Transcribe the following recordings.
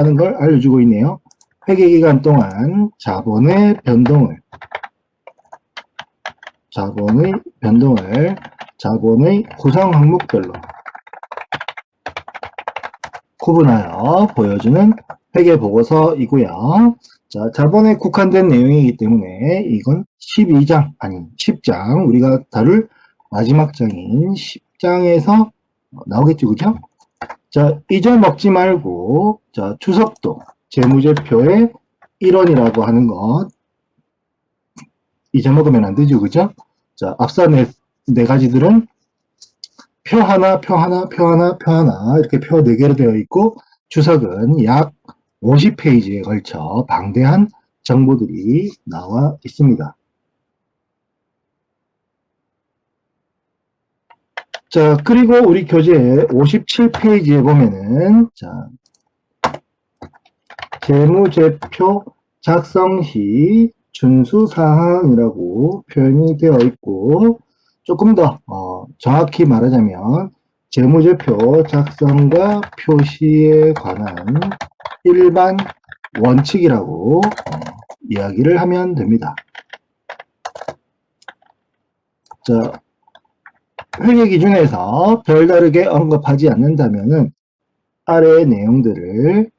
하는 걸 알려주고 있네요. 회계기간 동안 자본의 변동을 자본의 구성 항목별로 구분하여 보여주는 회계보고서이고요. 자, 자본에 국한된 내용이기 때문에 이건 12장, 아니 10장, 우리가 다룰 마지막 장인 10장에서 나오겠죠, 그죠? 자, 잊어먹지 말고, 자, 주석도 재무제표의 일원이라고 하는 것 잊어먹으면 안 되죠, 그죠? 자, 앞서 네 가지들은 표 하나, 표 하나, 표 하나, 표 하나 이렇게 표 4개로 되어 있고, 주석은 약 50페이지에 걸쳐 방대한 정보들이 나와 있습니다. 자, 그리고 우리 교재 57페이지에 보면은, 자, 재무제표 작성 시 준수사항이라고 표현이 되어 있고, 조금 더 정확히 말하자면 재무제표 작성과 표시에 관한 일반 원칙이라고 이야기를 하면 됩니다. 자, 회계기준에서 별다르게 언급하지 않는다면은 아래의 내용들을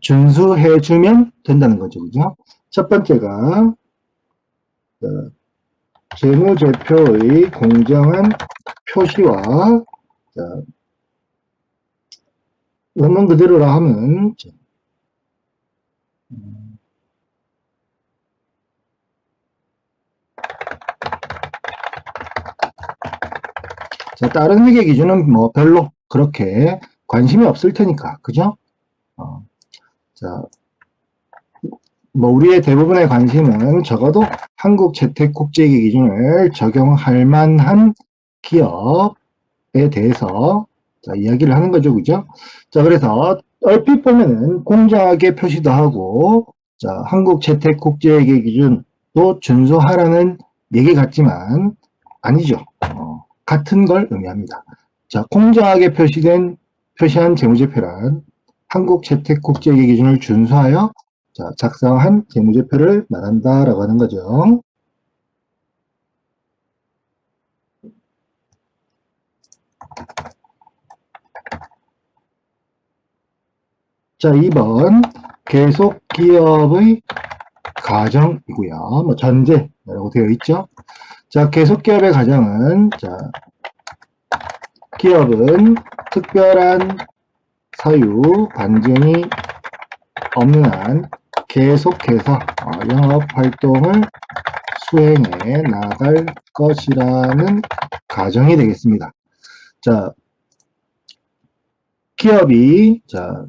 준수해주면 된다는 거죠. 그죠? 첫 번째가 재무제표의 공정한 표시와 원문 그대로라 하면 자, 다른 회계 기준은 뭐 별로 그렇게 관심이 없을 테니까, 그죠? 자, 뭐 우리의 대부분의 관심은 적어도 한국재택국제회계 기준을 적용할 만한 기업에 대해서 자, 이야기를 하는 거죠, 그죠? 자, 그래서 얼핏 보면은 공정하게 표시도 하고, 자, 한국재택국제회계 기준도 준수하라는 얘기 같지만 아니죠. 같은 걸 의미합니다. 자, 공정하게 표시한 재무제표란 한국재택국제회계 기준을 준수하여 자, 작성한 재무제표를 말한다라고 하는 거죠. 자, 2번 계속기업의 가정이고요. 뭐 전제라고 되어 있죠. 자, 계속기업의 가정은 자, 기업은 특별한 사유 반증이 없는 한 계속해서 영업활동을 수행해 나갈 것이라는 가정이 되겠습니다. 자, 기업이 자,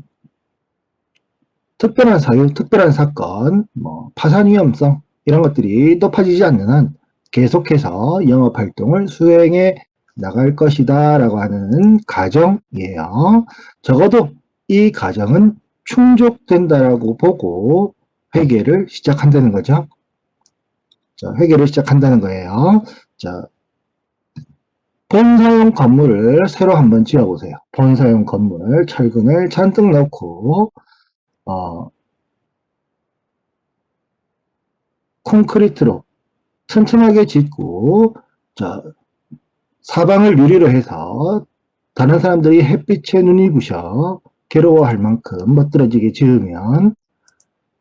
특별한 사유, 특별한 사건, 뭐 파산 위험성 이런 것들이 높아지지 않는 한 계속해서 영업활동을 수행해 나갈 것이다 라고 하는 가정이에요. 적어도 이 가정은 충족된다라고 보고 회계를 시작한다는 거죠. 자, 회계를 시작한다는 거예요. 자, 본사용 건물을 새로 한번 지어보세요. 본사용 건물, 철근을 잔뜩 넣고 콘크리트로 튼튼하게 짓고 자, 사방을 유리로 해서 다른 사람들이 햇빛에 눈이 부셔 괴로워할 만큼 멋들어지게 지으면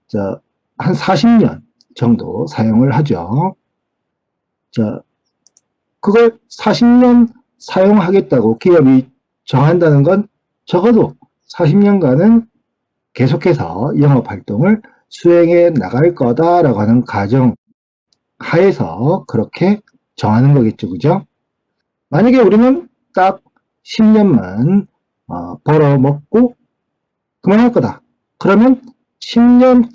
자, 한 40년 정도 사용을 하죠. 자, 그걸 40년 사용하겠다고 기업이 정한다는 건 적어도 40년간은 계속해서 영업활동을 수행해 나갈 거다라고 하는 가정 하에서 그렇게 정하는 거겠죠. 그죠? 만약에 우리는 딱 10년만 벌어먹고 그만할 거다. 그러면 10년을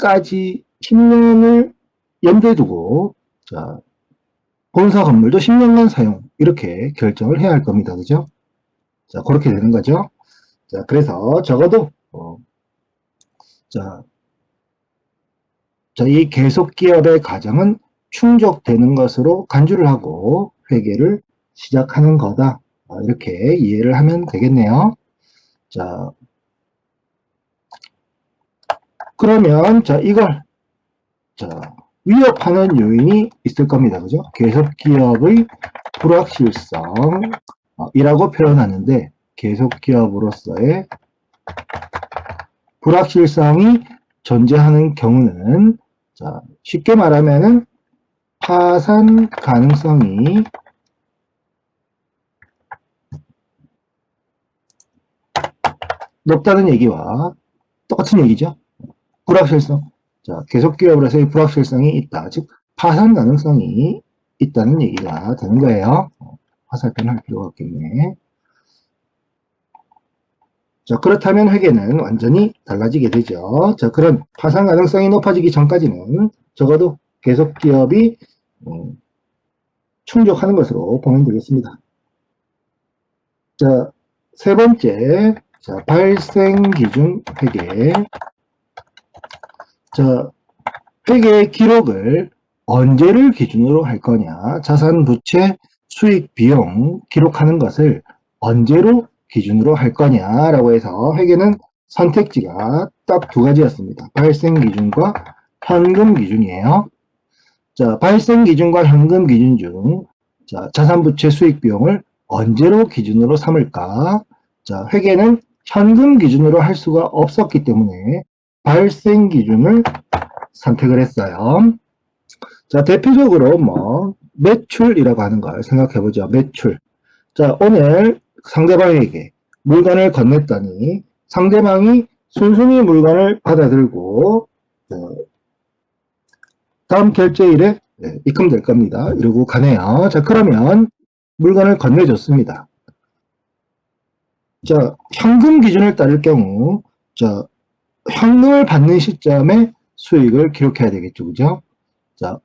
염두에 두고 자, 본사 건물도 10년간 사용 이렇게 결정을 해야 할 겁니다. 그죠? 자, 그렇게 되는 거죠. 자, 그래서 적어도 이 계속기업의 가정은 충족되는 것으로 간주를 하고 회계를 시작하는 거다. 이렇게 이해를 하면 되겠네요. 자, 그러면, 자, 이걸, 자, 위협하는 요인이 있을 겁니다. 그죠? 계속기업의 불확실성, 이라고 표현하는데, 계속기업으로서의 불확실성이 존재하는 경우는, 자, 쉽게 말하면은, 파산 가능성이 높다는 얘기와 똑같은 얘기죠. 불확실성. 자, 계속기업으로서의 불확실성이 있다. 즉, 파산 가능성이 있다는 얘기가 되는 거예요. 화살표는 할 필요가 없겠네. 자, 그렇다면 회계는 완전히 달라지게 되죠. 자, 그런 파산 가능성이 높아지기 전까지는 적어도 계속기업이 충족하는 것으로 보면 되겠습니다. 자, 세 번째, 자, 발생기준 회계. 자, 회계 기록을 언제를 기준으로 할 거냐, 자산, 부채, 수익, 비용 기록하는 것을 언제로 기준으로 할 거냐라고 해서 회계는 선택지가 딱 두 가지였습니다. 발생 기준과 현금 기준이에요. 자, 발생 기준과 현금 기준 중, 자, 자산, 부채, 수익, 비용을 언제로 기준으로 삼을까? 자, 회계는 현금 기준으로 할 수가 없었기 때문에 발생 기준을 선택을 했어요. 자, 대표적으로 뭐 매출이라고 하는 걸 생각해 보죠. 매출. 자, 오늘 상대방에게 물건을 건넸더니 상대방이 순순히 물건을 받아들고 다음 결제일에 입금될 겁니다. 이러고 가네요. 자, 그러면 물건을 건네줬습니다. 자, 현금 기준을 따를 경우, 자, 현금을 받는 시점에 수익을 기록해야 되겠죠. 그죠? 자,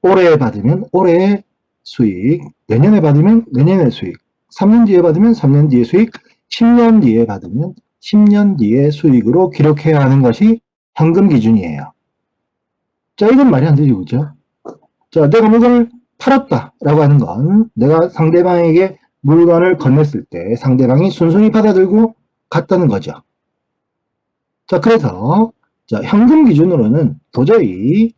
올해 받으면 올해의 수익, 내년에 받으면 내년의 수익, 3년 뒤에 받으면 3년 뒤의 수익, 10년 뒤에 받으면 10년 뒤의 수익으로 기록해야 하는 것이 현금 기준이에요. 자, 이건 말이 안 되죠. 그죠? 자, 내가 물건을 팔았다라고 하는 건 내가 상대방에게 물건을 건넸을 때 상대방이 순순히 받아들고 갔다는 거죠. 자, 그래서 자, 현금 기준으로는 도저히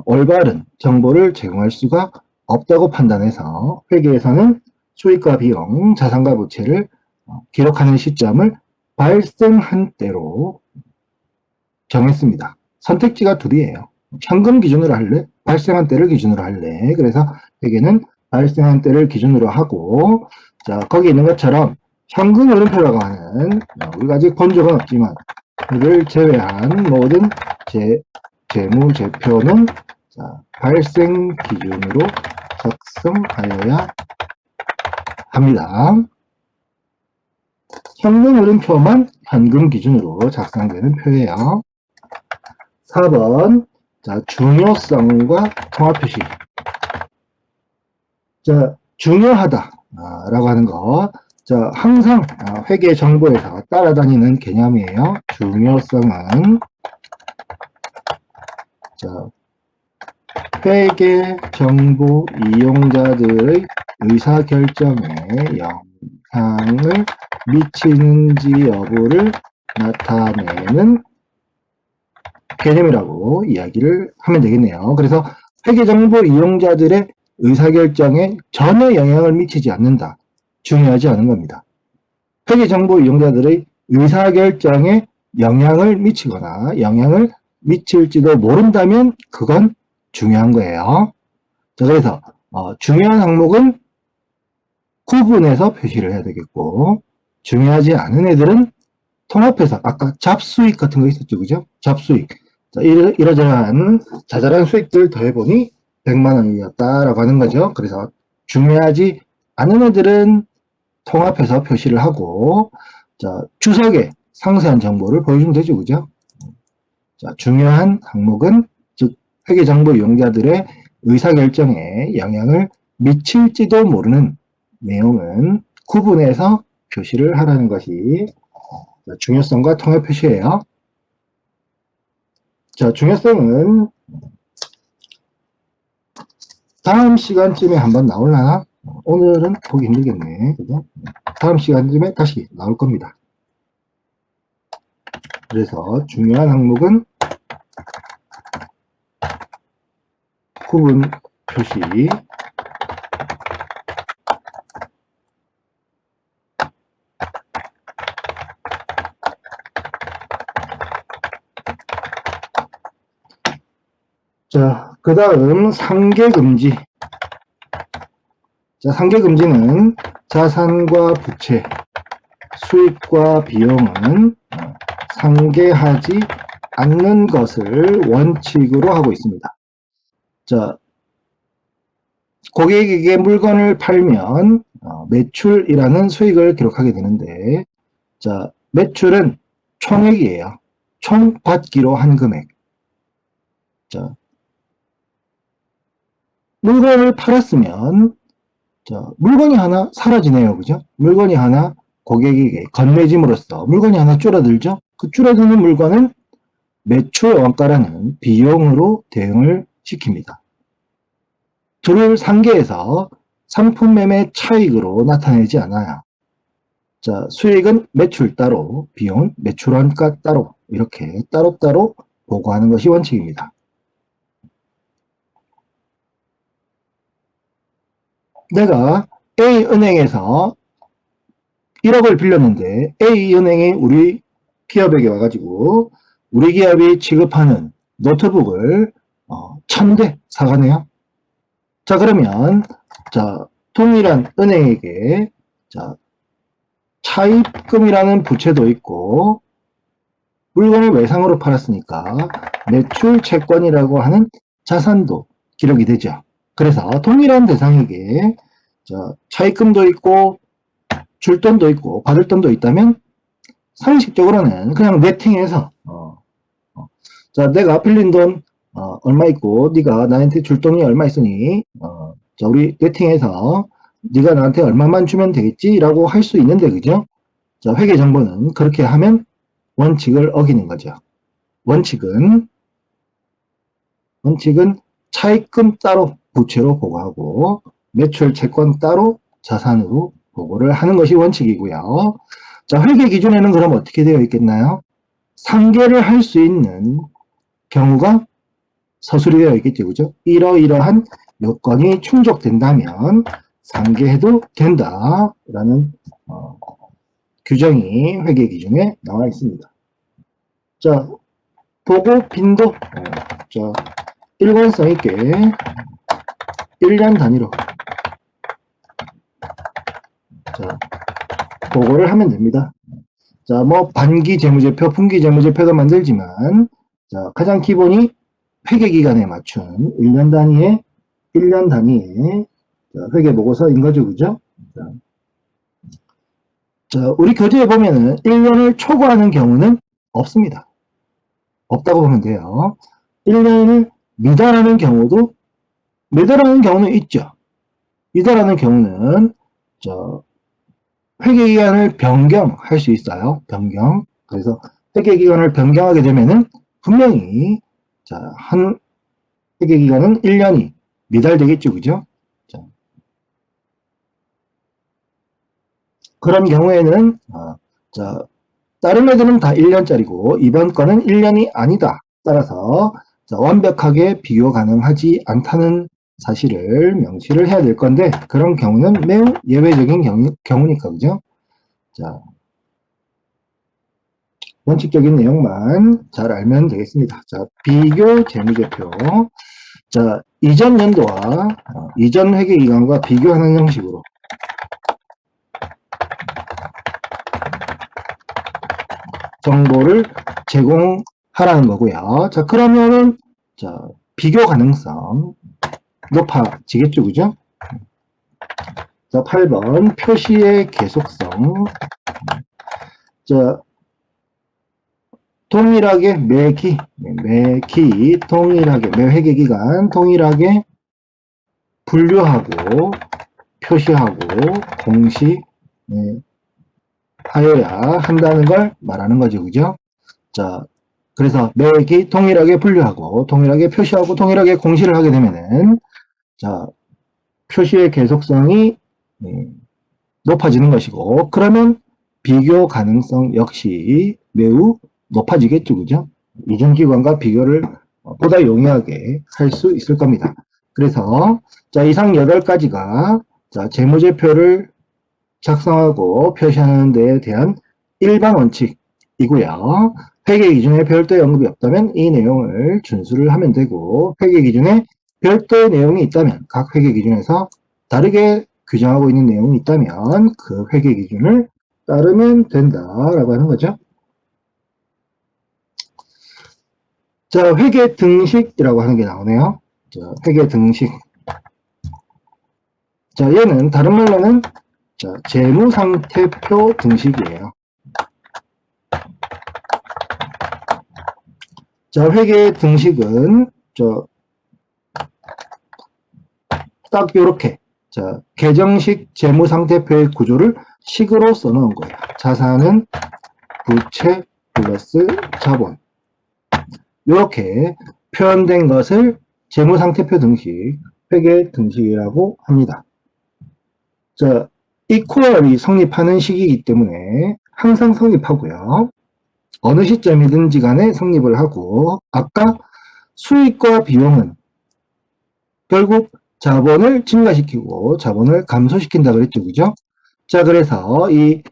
올바른 정보를 제공할 수가 없다고 판단해서 회계에서는 수익과 비용, 자산과 부채를 기록하는 시점을 발생한 때로 정했습니다. 선택지가 둘이에요. 현금 기준으로 할래? 발생한 때를 기준으로 할래? 그래서 회계는 발생한 때를 기준으로 하고, 자, 거기 있는 것처럼 현금 흐름표라고 하는, 우리가 아직 본 적은 없지만 이를 제외한 모든 재무제표는 자, 발생 기준으로 작성하여야 합니다. 현금 흐름표만 현금 기준으로 작성되는 표예요. 4번, 자, 중요성과 통합표시. 자, 중요하다 라고 하는 거. 자, 항상 회계 정보에서 따라다니는 개념이에요. 중요성은 자, 회계 정보 이용자들의 의사결정에 영향을 미치는지 여부를 나타내는 개념이라고 이야기를 하면 되겠네요. 그래서 회계정보 이용자들의 의사결정에 전혀 영향을 미치지 않는다. 중요하지 않은 겁니다. 회계정보 이용자들의 의사결정에 영향을 미치거나 영향을 미칠지도 모른다면 그건 중요한 거예요. 자, 그래서 중요한 항목은 구분해서 표시를 해야 되겠고 중요하지 않은 애들은 통합해서 아까 잡수익 같은 거 있었죠. 그죠? 잡수익. 자, 이러저러한 자잘한 수익들 더해보니 100만 원이었다라고 하는 거죠. 그래서 중요하지 않은 애들은 통합해서 표시를 하고, 자, 주석에 상세한 정보를 보여주면 되죠. 그죠? 자, 중요한 항목은, 즉, 회계정보 이용자들의 의사결정에 영향을 미칠지도 모르는 내용은 구분해서 표시를 하라는 것이 중요성과 통합 표시예요. 자, 중요성은 다음 시간쯤에 한번 나올라나? 오늘은 보기 힘들겠네. 그죠? 다음 시간쯤에 다시 나올 겁니다. 그래서 중요한 항목은 구분 표시. 자, 그 다음 상계금지. 자, 상계금지는 자산과 부채, 수익과 비용은 상계하지 않는 것을 원칙으로 하고 있습니다. 자, 고객에게 물건을 팔면 매출이라는 수익을 기록하게 되는데, 자, 매출은 총액이에요. 총 받기로 한 금액. 자, 물건을 팔았으면, 자, 물건이 하나 사라지네요. 그죠? 물건이 하나 고객에게 건네짐으로써 물건이 하나 줄어들죠? 그 줄어드는 물건은 매출 원가라는 비용으로 대응을 시킵니다. 둘을 상계에서 상품 매매 차익으로 나타내지 않아요. 자, 수익은 매출 따로, 비용은 매출 원가 따로, 이렇게 따로따로 보고하는 것이 원칙입니다. 내가 A은행에서 1억을 빌렸는데 A은행이 우리 기업에게 와가지고 우리 기업이 취급하는 노트북을 1000대 사가네요. 자, 그러면 자, 동일한 은행에게 자, 차입금이라는 부채도 있고 물건을 외상으로 팔았으니까 매출 채권이라고 하는 자산도 기록이 되죠. 그래서 동일한 대상에게 자, 차입금도 있고 줄 돈도 있고 받을 돈도 있다면 상식적으로는 그냥 네팅해서 자, 내가 빌린 돈 얼마 있고 네가 나한테 줄 돈이 얼마 있으니 자, 우리 네팅해서 네가 나한테 얼마만 주면 되겠지 라고 할 수 있는데, 그죠? 자, 회계정보는 그렇게 하면 원칙을 어기는 거죠. 원칙은 차입금 따로 부채로 보고하고 매출 채권 따로 자산으로 보고를 하는 것이 원칙이고요. 자, 회계 기준에는 그럼 어떻게 되어 있겠나요? 상계를 할 수 있는 경우가 서술이 되어 있겠죠. 그죠? 이러이러한 요건이 충족된다면 상계해도 된다라는 규정이 회계 기준에 나와 있습니다. 자, 보고 빈도. 자, 일관성 있게 1년 단위로 자, 보고를 하면 됩니다. 자, 뭐 반기 재무제표, 분기 재무제표도 만들지만 자, 가장 기본이 회계기간에 맞춘 1년 단위의 회계보고서인 거죠. 그죠? 자, 우리 교재에 보면은 1년을 초과하는 경우는 없습니다. 없다고 보면 돼요. 1년을 미달하는 경우는 있죠. 미달하는 경우는 회계기간을 변경할 수 있어요. 변경. 그래서 회계기간을 변경하게 되면은 분명히 한 회계기간은 1년이 미달되겠죠. 그죠? 그런 경우에는 다른 애들은 다 1년짜리고 이번 거는 1년이 아니다. 따라서 완벽하게 비교 가능하지 않다는 사실을 명시를 해야 될 건데, 그런 경우는 매우 예외적인 경우니까. 그죠? 자, 원칙적인 내용만 잘 알면 되겠습니다. 자, 비교 재무제표. 자, 이전 연도와 이전 회계기간과 비교하는 형식으로 정보를 제공하라는 거고요. 자, 그러면은 비교 가능성 높아지겠죠. 그죠? 자, 8번 표시의 계속성. 자, 동일하게 매기 동일하게 매 회계기간 동일하게 분류하고 표시하고 공시하여야 한다는 걸 말하는 거죠. 그죠? 자, 그래서 매기 동일하게 분류하고 동일하게 표시하고 동일하게 공시를 하게 되면은 자, 표시의 계속성이 높아지는 것이고, 그러면 비교 가능성 역시 매우 높아지겠죠, 그죠? 이전 기관과 비교를 보다 용이하게 할 수 있을 겁니다. 그래서 자, 이상 8가지가 자, 재무제표를 작성하고 표시하는 데에 대한 일반 원칙이고요. 회계 기준에 별도의 언급이 없다면 이 내용을 준수를 하면 되고, 회계 기준에 별도의 내용이 있다면 각 회계 기준에서 다르게 규정하고 있는 내용이 있다면 그 회계 기준을 따르면 된다라고 하는 거죠. 자, 회계 등식이라고 하는 게 나오네요. 자, 회계 등식. 자, 얘는 다른 말로는 자, 재무상태표 등식이에요. 자, 회계 등식은 딱 요렇게 자, 계정식 재무상태표의 구조를 식으로 써놓은 거예요. 자산은 부채 플러스 자본. 이렇게 표현된 것을 재무상태표 등식, 회계 등식이라고 합니다. 자, 이퀄이 성립하는 시기이기 때문에 항상 성립하고요. 어느 시점이든지 간에 성립을 하고, 아까 수익과 비용은 결국 자본을 증가시키고 자본을 감소시킨다 그랬죠, 그죠? 자, 그래서 이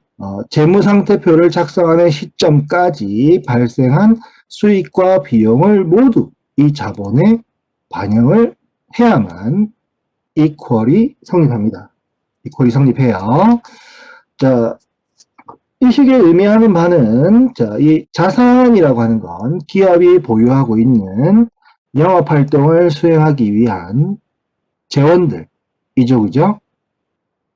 재무상태표를 작성하는 시점까지 발생한 수익과 비용을 모두 이 자본에 반영을 해야만 이퀄이 성립합니다. 이퀄이 성립해요. 자, 이 식의 의미하는 바는 자, 이 자산이라고 하는 건 기업이 보유하고 있는 영업활동을 수행하기 위한 재원들이죠, 그죠?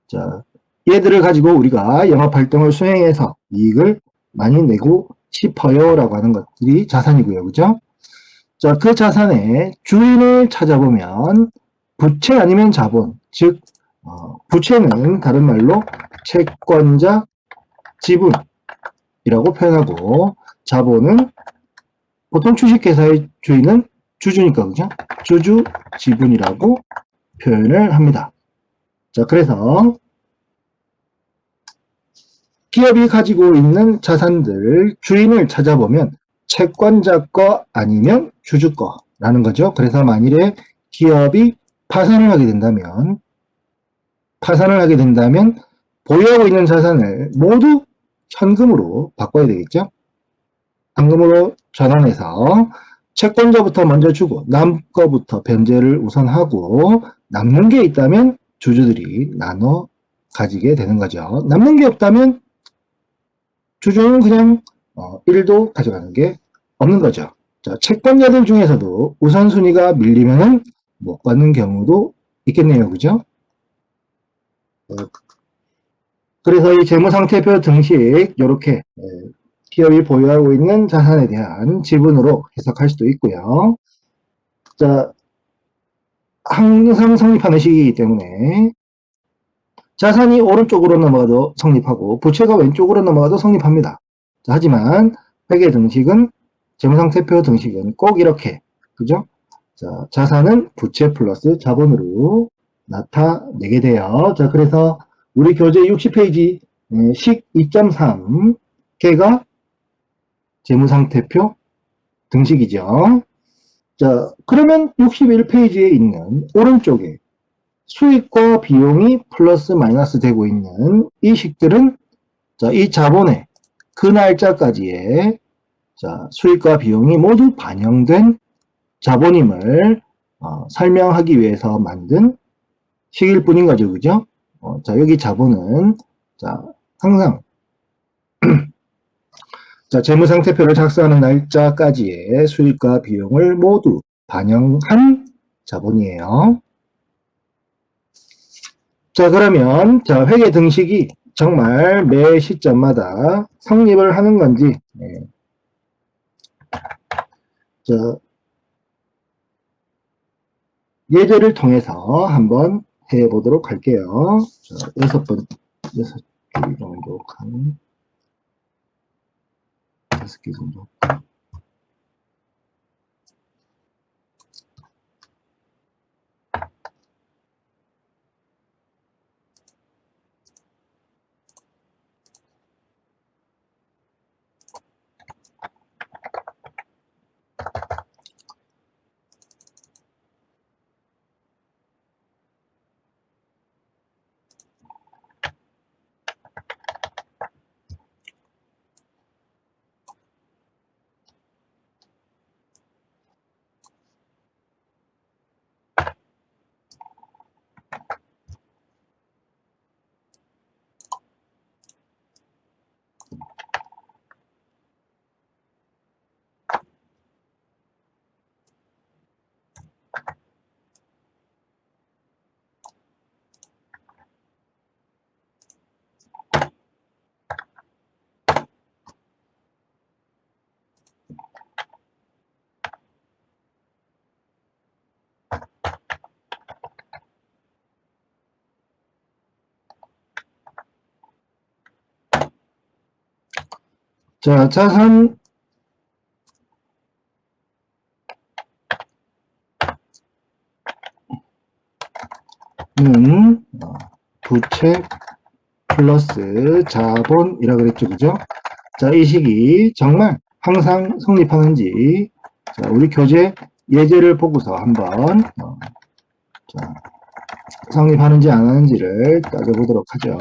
자, 얘들을 가지고 우리가 영업활동을 수행해서 이익을 많이 내고 싶어요 라고 하는 것들이 자산이고요, 그죠? 자, 그 자산의 주인을 찾아보면 부채 아니면 자본, 즉 부채는 다른 말로 채권자 지분이라고 표현하고, 자본은 보통 주식회사의 주인은 주주니까, 그죠? 주주 지분이라고 표현을 합니다. 자, 그래서 기업이 가지고 있는 자산들 주인을 찾아보면 채권자 거 아니면 주주 거라는 거죠. 그래서 만일에 기업이 파산을 하게 된다면 보유하고 있는 자산을 모두 현금으로 바꿔야 되겠죠. 현금으로 전환해서 채권자부터 먼저 주고 남 거부터 변제를 우선 하고, 남는 게 있다면 주주들이 나눠 가지게 되는 거죠. 남는 게 없다면 주주는 그냥 1도 가져가는 게 없는 거죠. 자, 채권자들 중에서도 우선순위가 밀리면은 못 받는 경우도 있겠네요, 그죠? 그래서 이 재무상태표 등식 이렇게 기업이 보유하고 있는 자산에 대한 지분으로 해석할 수도 있고요. 자, 항상 성립하는 시기이기 때문에 자산이 오른쪽으로 넘어가도 성립하고 부채가 왼쪽으로 넘어가도 성립합니다. 자, 하지만 회계 등식은 재무상태표 등식은 꼭 이렇게, 그죠? 자, 자산은 부채 플러스 자본으로 나타내게 돼요. 자, 그래서 우리 교재 60페이지 식 2.3 개가 재무상태표 등식이죠. 자, 그러면 61페이지에 있는 오른쪽에 수익과 비용이 플러스 마이너스 되고 있는 이 식들은 자, 이 자본의 그 날짜까지의 자, 수익과 비용이 모두 반영된 자본임을 설명하기 위해서 만든 식일 뿐인 거죠, 그죠? 자, 여기 자본은 자, 항상 자, 재무상태표를 작성하는 날짜까지의 수익과 비용을 모두 반영한 자본이에요. 자, 그러면 자, 회계 등식이 정말 매 시점마다 성립을 하는 건지 자, 예제를 통해서 한번 해보도록 할게요. 자, 6개 정도 한 5개 정도. 자, 자산은 부채 플러스 자본이라 그랬죠, 그죠? 자, 이 식이 정말 항상 성립하는지, 자, 우리 교재 예제를 보고서 한번 자, 성립하는지 안 하는지를 따져보도록 하죠.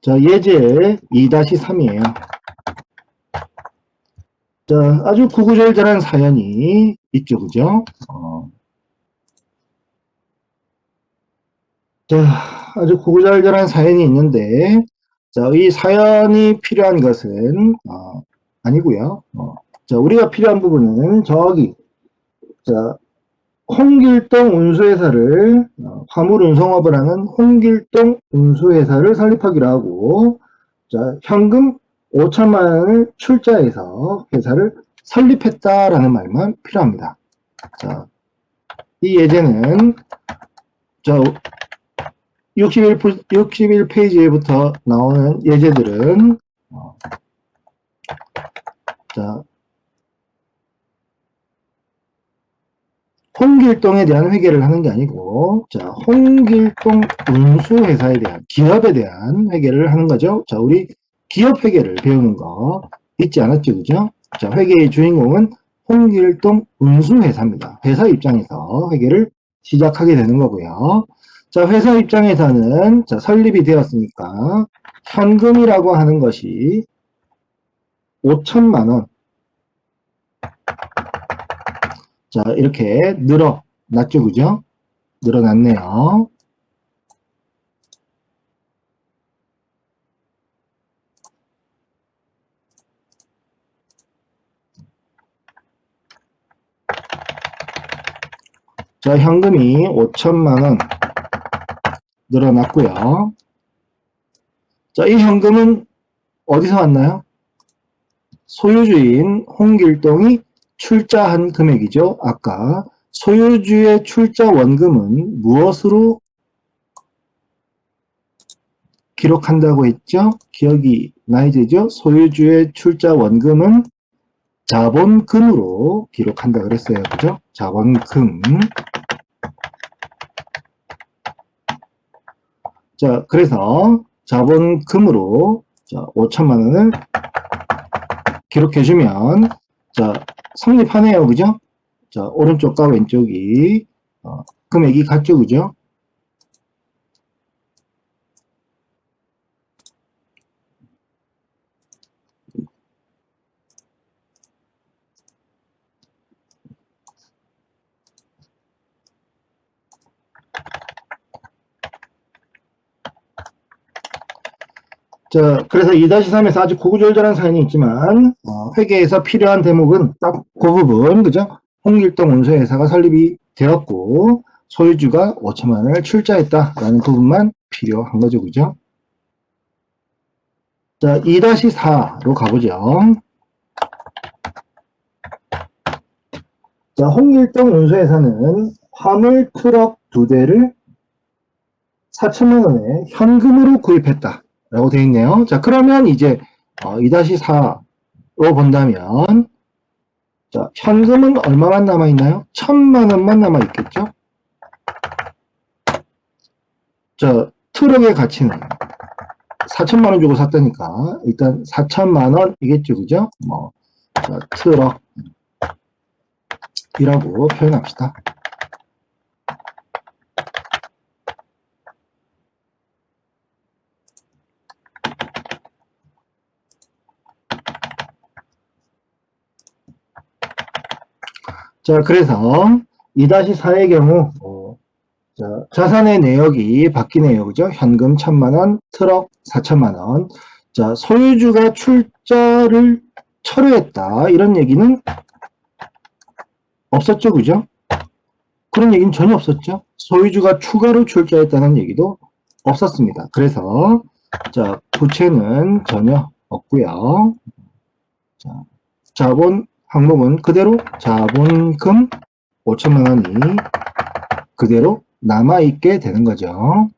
자, 예제 2-3이에요. 자, 아주 구구절절한 사연이 있죠, 그죠? 자, 아주 구구절절한 사연이 있는데, 자, 이 사연이 필요한 것은, 아니고요. 자, 우리가 필요한 부분은 저기, 자, 홍길동 운수회사를, 화물운송업을 하는 홍길동 운수회사를 설립하기로 하고, 자, 현금 5천만 원을 출자해서 회사를 설립했다라는 말만 필요합니다. 자, 이 예제는, 자, 61페이지부터 나오는 예제들은, 자, 홍길동에 대한 회계를 하는 게 아니고, 자, 홍길동 운수회사에 대한, 기업에 대한 회계를 하는 거죠. 자, 우리 기업 회계를 배우는 거 잊지 않았죠, 그죠? 자, 회계의 주인공은 홍길동 운수회사입니다. 회사 입장에서 회계를 시작하게 되는 거고요. 자, 회사 입장에서는, 자, 설립이 되었으니까, 현금이라고 하는 것이 5천만 원. 자, 이렇게 늘어났죠, 그죠? 늘어났네요. 자, 현금이 5천만 원 늘어났고요. 자, 이 현금은 어디서 왔나요? 소유주인 홍길동이 출자한 금액이죠. 아까 소유주의 출자 원금은 무엇으로 기록한다고 했죠? 기억이 나야 되죠? 소유주의 출자 원금은 자본금으로 기록한다 그랬어요. 그죠? 자본금. 자, 그래서 자본금으로 자, 5천만 원을 기록해주면, 자, 성립하네요. 그죠? 자, 오른쪽과 왼쪽이, 금액이 같죠. 그죠? 자, 그래서 2-3에서 아주 구구절절한 사연이 있지만, 회계에서 필요한 대목은 딱 그 부분, 그죠? 홍길동 운수회사가 설립이 되었고, 소유주가 5천만 원을 출자했다라는 부분만 필요한 거죠, 그죠? 자, 2-4로 가보죠. 자, 홍길동 운수회사는 화물 트럭 2대를 4천만 원에 현금으로 구입했다. 라고 되어 있네요. 자, 그러면 이제 2-4로 본다면, 자, 현금은 얼마만 남아있나요? 1천만 원만 남아있겠죠? 자, 트럭의 가치는 4천만 원 주고 샀다니까 일단 4천만 원이겠죠, 그죠? 자, 트럭이라고 표현합시다. 자, 그래서 2-4의 경우 자, 자산의 내역이 바뀌네요. 그죠? 현금 1천만 원, 트럭 4천만 원. 자, 소유주가 출자를 철회했다. 이런 얘기는 없었죠. 그죠? 그런 얘기는 전혀 없었죠. 소유주가 추가로 출자했다는 얘기도 없었습니다. 그래서 자, 부채는 전혀 없고요. 자, 자본 항목은 그대로 자본금 5천만 원이 그대로 남아있게 되는 거죠.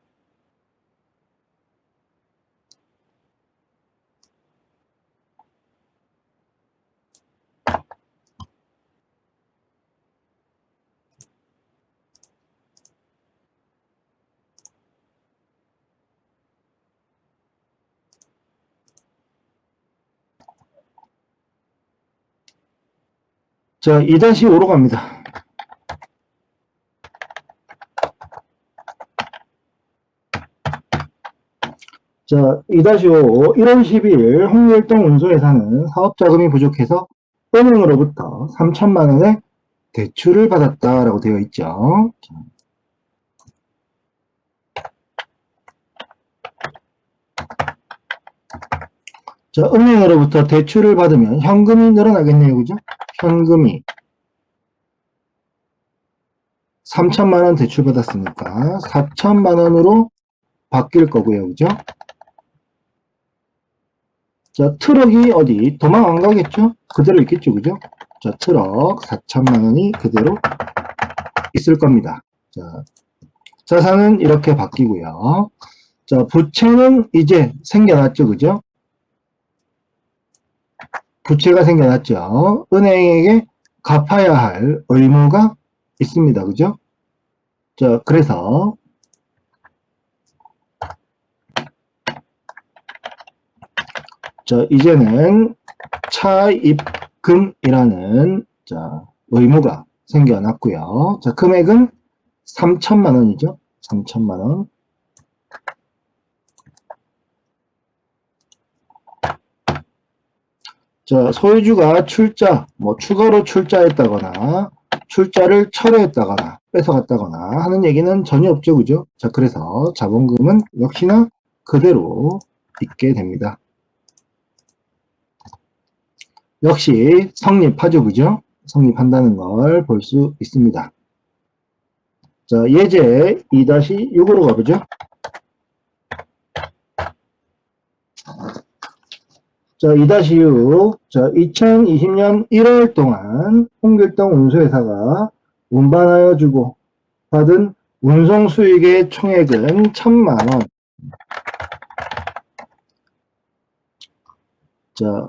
자, 2-5로 갑니다. 자, 2-5, 1월 12일 홍길동 운수회사는 사업자금이 부족해서 은행으로부터 3천만 원의 대출을 받았다라고 되어 있죠. 자, 은행으로부터 대출을 받으면 현금이 늘어나겠네요. 그죠? 현금이 3천만 원 대출 받았으니까 4천만 원으로 바뀔 거고요. 그죠? 자, 트럭이 어디 도망 안 가겠죠? 그대로 있겠죠. 그죠? 자, 트럭 4천만 원이 그대로 있을 겁니다. 자, 자산은 이렇게 바뀌고요. 자, 부채는 이제 생겨났죠. 그죠? 부채가 생겨났죠. 은행에게 갚아야 할 의무가 있습니다. 그죠? 자, 그래서 자, 이제는 차입금이라는 자, 의무가 생겨났고요. 자, 금액은 3천만 원이죠. 3천만 원. 자, 소유주가 출자, 추가로 출자했다거나, 출자를 철회했다거나, 뺏어갔다거나 하는 얘기는 전혀 없죠. 그죠? 자, 그래서 자본금은 역시나 그대로 있게 됩니다. 역시 성립하죠. 그죠? 성립한다는 걸 볼 수 있습니다. 자, 예제 2-6으로 가보죠. 자, 2-6. 자, 2020년 1월 동안 홍길동 운수회사가 운반하여 주고 받은 운송 수익의 총액은 1,000만 원. 자,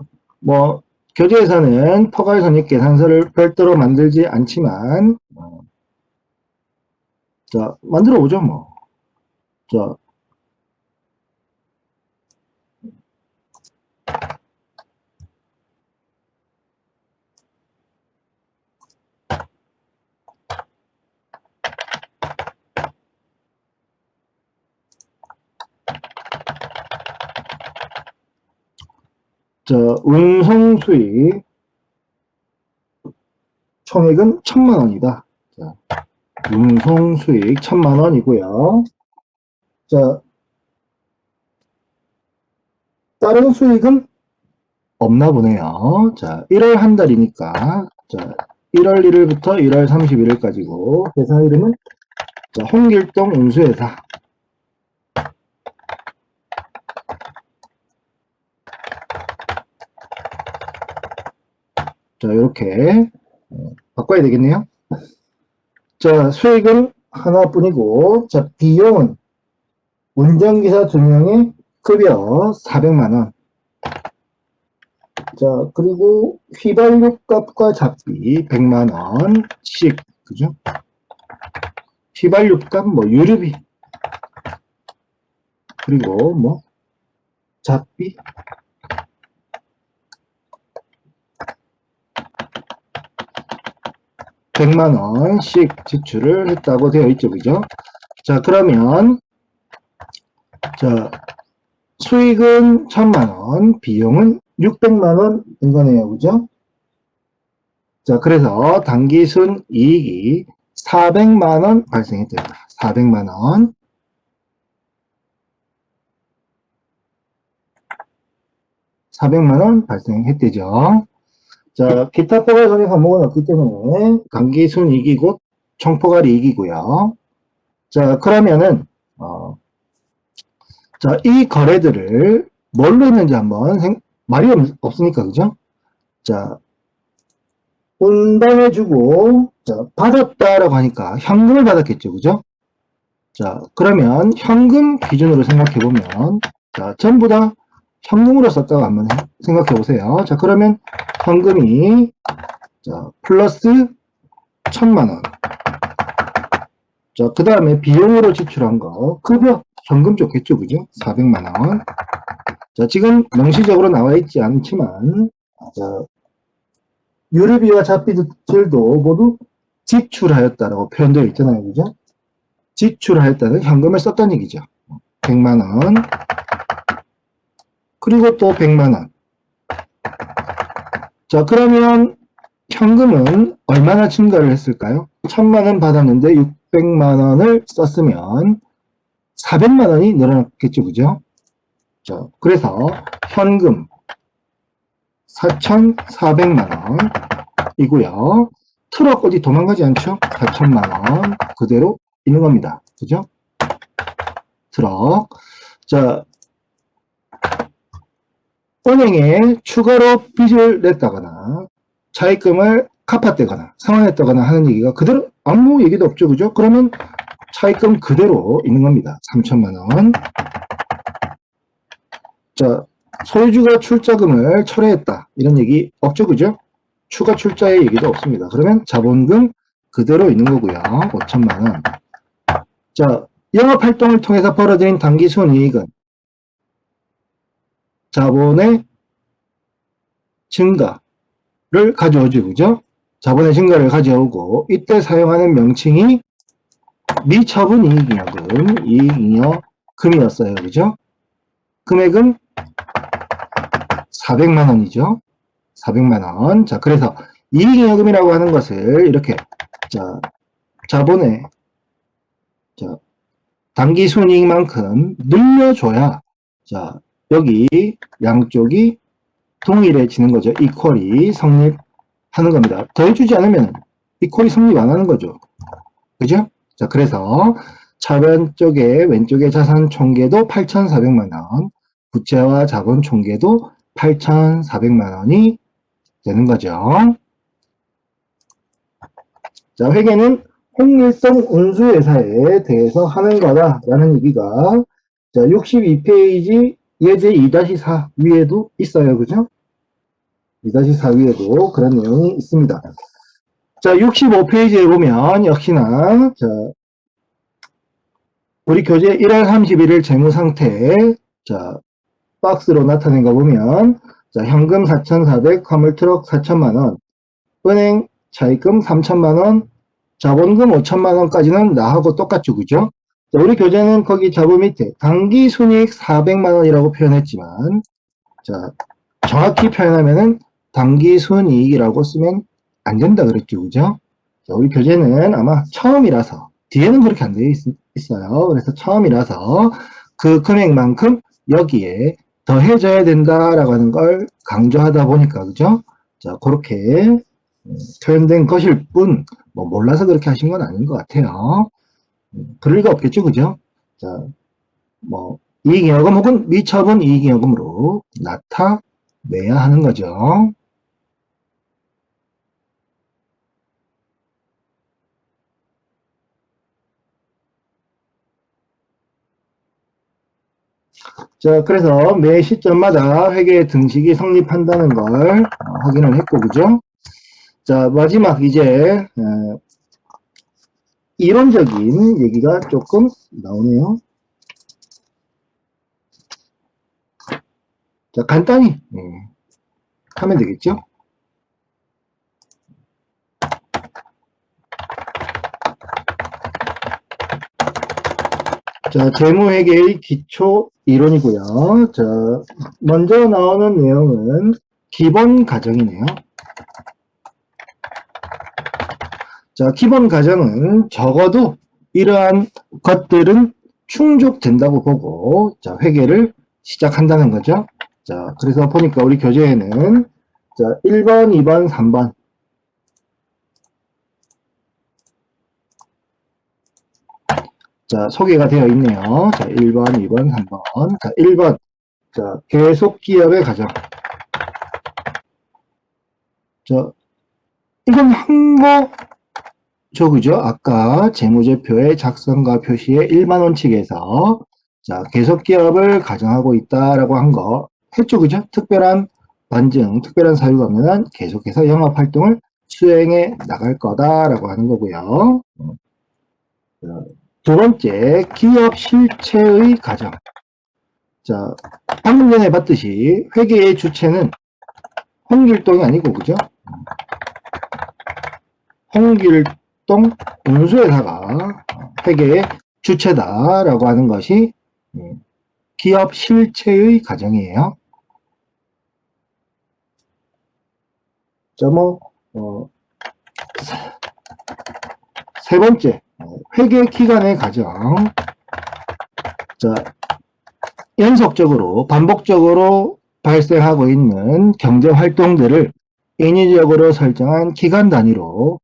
교재에서는 포괄손익 계산서를 별도로 만들지 않지만, 자, 만들어 보죠, 자, 운송 수익 총액은 1,000만 원이다. 자, 운송 수익 1,000만 원이고요. 자, 다른 수익은 없나 보네요. 자, 1월 한 달이니까, 자, 1월 1일부터 1월 31일까지고, 회사 이름은, 자, 홍길동 운수회사. 자, 이렇게 바꿔야 되겠네요. 자, 수익은 하나뿐이고, 자, 비용은 운전기사 2명의 급여 400만원. 자, 그리고 휘발유 값과 잡비 100만원씩, 그죠? 휘발유 값, 유류비. 그리고 잡비. (100만원씩) 지출을 했다고 되어 있죠. 그죠? 자, 그러면, 자, 수익은 1,000만원, 비용은 600만원인 거네요. 그죠? 자, 그래서 당기순 이익이 400만원 발생했대요. 400만원. 400만원 발생했대죠. 자, 기타 포괄손익 항목은 없기 때문에 당기순 이익이 곧 총포괄 이익이고요. 자, 그러면은 자, 이 거래들을 뭘로 했는지 한번 말이 없으니까, 그죠? 자, 운반해주고, 자, 받았다라고 하니까 현금을 받았겠죠. 그죠? 자, 그러면 현금 기준으로 생각해보면, 자, 전부 다 현금으로 썼다고 한번 생각해보세요. 자, 그러면 현금이, 자, 플러스 1000만원. 자, 그 다음에 비용으로 지출한 거, 급여, 현금 좋겠죠. 그죠? 400만원. 자, 지금 명시적으로 나와 있지 않지만, 자, 유류비와 잡비들도 모두 지출하였다라고 표현되어 있잖아요. 그죠? 지출하였다는 현금을 썼다는 얘기죠. 100만원. 그리고 또 100만원. 자, 그러면 현금은 얼마나 증가를 했을까요? 1000만원 받았는데 600만원을 썼으면 400만원이 늘어났겠죠. 그죠? 자, 그래서 현금 4,400만원이고요. 트럭 어디 도망가지 않죠? 4천만원 그대로 있는 겁니다. 그죠? 트럭. 자, 은행에 추가로 빚을 냈다거나 차입금을 갚았다거나 상환했다거나 하는 얘기가 그대로 아무 얘기도 없죠. 그죠? 그러면 차입금 그대로 있는 겁니다. 3천만원. 자, 소유주가 출자금을 철회했다. 이런 얘기 없죠. 그죠? 추가 출자의 얘기도 없습니다. 그러면 자본금 그대로 있는 거고요. 5천만원. 자, 영업활동을 통해서 벌어들인 당기순이익은 자본의 증가를 가져오죠. 그죠? 자본의 증가를 가져오고 이때 사용하는 명칭이 미처분 이익잉여금, 이익잉여금이었어요. 그죠? 금액은 400만원이죠. 400만원. 자, 그래서 이익잉여금이라고 하는 것을 이렇게, 자, 자본의, 자, 당기순이익만큼 늘려줘야, 자, 여기 양쪽이 동일해지는 거죠. 이퀄이 성립하는 겁니다. 더해주지 않으면 이퀄이 성립 안 하는 거죠. 그죠? 자, 그래서 차변 쪽에 왼쪽에 자산 총계도 8,400만원, 부채와 자본 총계도 8,400만원이 되는 거죠. 자, 회계는 홍일성 운수회사에 대해서 하는 거다라는 얘기가 자, 62페이지 예제 2-4 위에도 있어요. 그죠? 2-4 위에도 그런 내용이 있습니다. 자, 65페이지에 보면 역시나 자, 우리 교재 1월 31일 재무상태 자, 박스로 나타낸 거 보면 자, 현금 4,400, 화물트럭 4천만원, 은행 차입금 3천만원, 자본금 5천만원까지는 나하고 똑같죠. 그죠? 자, 우리 교재는 거기 자본 밑에 당기순이익 400만원이라고 표현했지만 자, 정확히 표현하면은 당기순이익이라고 쓰면 안 된다 그랬죠. 그죠? 자, 우리 교재는 아마 처음이라서 뒤에는 그렇게 안 되어 있어요. 그래서 처음이라서 그 금액만큼 여기에 더해져야 된다라고 하는 걸 강조하다 보니까 그죠? 자, 그렇게 표현된 것일 뿐, 뭐 몰라서 그렇게 하신 건 아닌 것 같아요. 그럴 리가 없겠죠, 그죠? 자, 뭐 이익잉여금 혹은 미처분 이익잉여금으로 나타내야 하는 거죠. 자, 그래서 매 시점마다 회계 등식이 성립한다는 걸 확인을 했고, 그죠? 자, 마지막 이제 이론적인 얘기가 조금 나오네요. 자, 간단히 하면 되겠죠? 자, 재무회계의 기초 이론이고요. 자, 먼저 나오는 내용은 기본 가정이네요. 자, 기본 가정은 적어도 이러한 것들은 충족된다고 보고 자, 회계를 시작한다는 거죠. 자, 그래서 보니까 우리 교재에는 자, 1번, 2번, 3번 자, 소개가 되어 있네요. 자, 1번, 2번, 3번. 자, 1번. 자, 계속 기업의 가정. 자, 이건 항목죠, 그죠? 아까 재무제표의 작성과 표시의 일반 원칙에서 자, 계속기업을 가정하고 있다라고 한 거 했죠, 그죠? 특별한 반증, 특별한 사유가 없는 한 계속해서 영업활동을 수행해 나갈 거다라고 하는 거고요. 두 번째, 기업 실체의 가정. 자, 방금 전에 봤듯이 회계의 주체는 홍길동이 아니고, 그죠? 홍길동 운수회사가 회계의 주체다라고 하는 것이 기업 실체의 가정이에요. 자, 세 번째, 회계 기간의 가정. 자, 연속적으로, 반복적으로 발생하고 있는 경제 활동들을 인위적으로 설정한 기간 단위로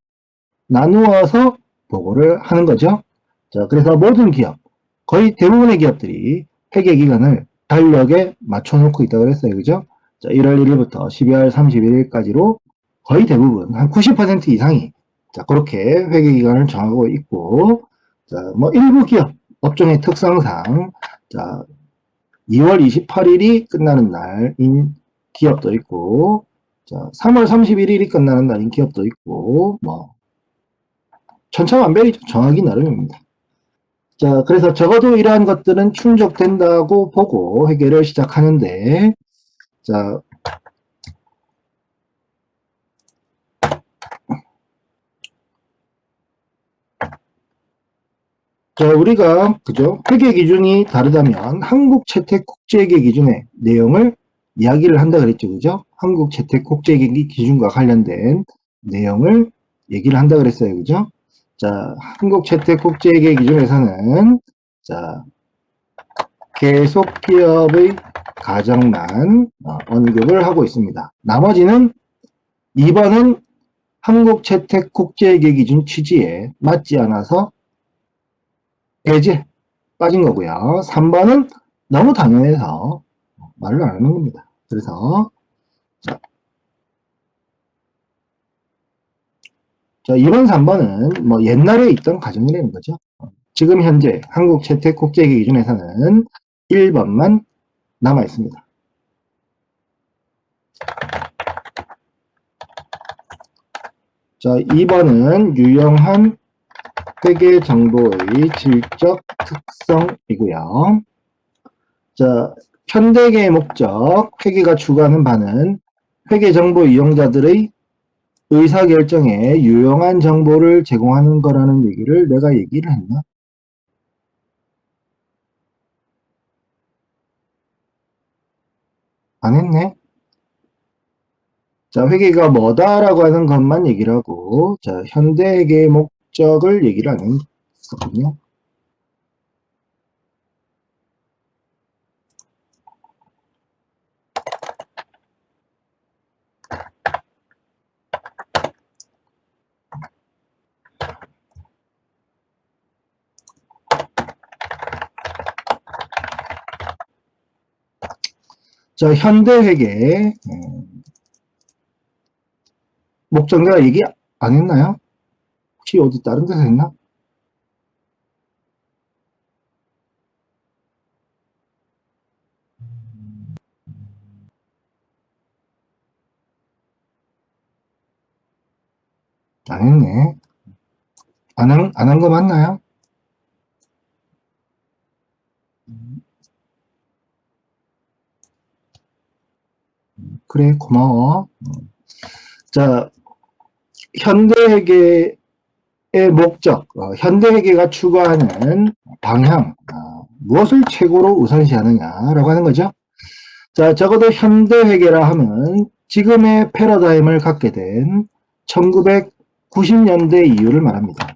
나누어서 보고를 하는 거죠. 자, 그래서 모든 기업, 거의 대부분의 기업들이 회계 기간을 달력에 맞춰놓고 있다고 그랬어요. 그죠? 자, 1월 1일부터 12월 31일까지로 거의 대부분, 한 90% 이상이, 자, 그렇게 회계 기간을 정하고 있고, 자, 일부 기업, 업종의 특성상, 자, 2월 28일이 끝나는 날인 기업도 있고, 자, 3월 31일이 끝나는 날인 기업도 있고, 천차만별이죠. 정하기 나름입니다. 자, 그래서 적어도 이러한 것들은 충족된다고 보고 회계를 시작하는데, 자, 우리가, 그죠? 회계 기준이 다르다면 한국채택국제회계 기준의 내용을 이야기를 한다 그랬죠. 그죠? 한국채택국제회계 기준과 관련된 내용을 얘기를 한다 그랬어요. 그죠? 자, 한국채택국제회계 기준에서는, 자, 계속기업의 가정만 언급을 하고 있습니다. 나머지는 2번은 한국채택국제회계 기준 취지에 맞지 않아서 배제 빠진 거고요. 3번은 너무 당연해서 말을 안 하는 겁니다. 그래서 자, 2번, 3번은 옛날에 있던 가정이라는 거죠. 지금 현재 한국채택국제회계 기준에서는 1번만 남아 있습니다. 자, 2번은 유용한 회계 정보의 질적 특성이고요. 자, 현대계의 목적, 회계가 추구하는 바는 회계 정보 이용자들의 의사결정에 유용한 정보를 제공하는 거라는 얘기를 내가 얘기를 했나? 안 했네? 자, 회계가 뭐다라고 하는 것만 얘기를 하고, 자, 현대회계의 목적을 얘기를 안 했었거든요. 자, 현대회계 목적 내가 얘기 안 했나요? 혹시 어디 다른 데서 했나? 안 했네. 안 한 거 맞나요? 그래, 고마워. 자, 현대회계의 목적, 현대회계가 추구하는 방향, 무엇을 최고로 우선시하느냐라고 하는 거죠. 자, 적어도 현대회계라 하면 지금의 패러다임을 갖게 된 1990년대 이후를 말합니다.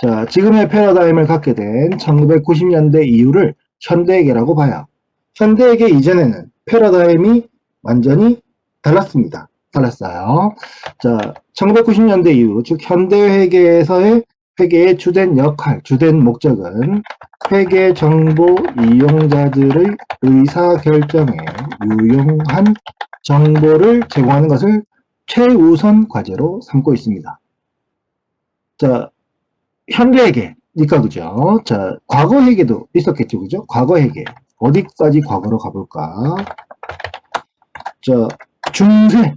자, 지금의 패러다임을 갖게 된 1990년대 이후를 현대회계라고 봐요. 현대회계 이전에는 패러다임이 완전히 달랐습니다. 달랐어요. 자, 1990년대 이후, 즉 현대회계에서의 회계의 주된 역할, 주된 목적은 회계 정보 이용자들의 의사결정에 유용한 정보를 제공하는 것을 최우선 과제로 삼고 있습니다. 자, 현재 회계니까 그죠? 자, 과거 회계도 있었겠죠, 그죠? 과거 회계 어디까지 과거로 가볼까? 자, 중세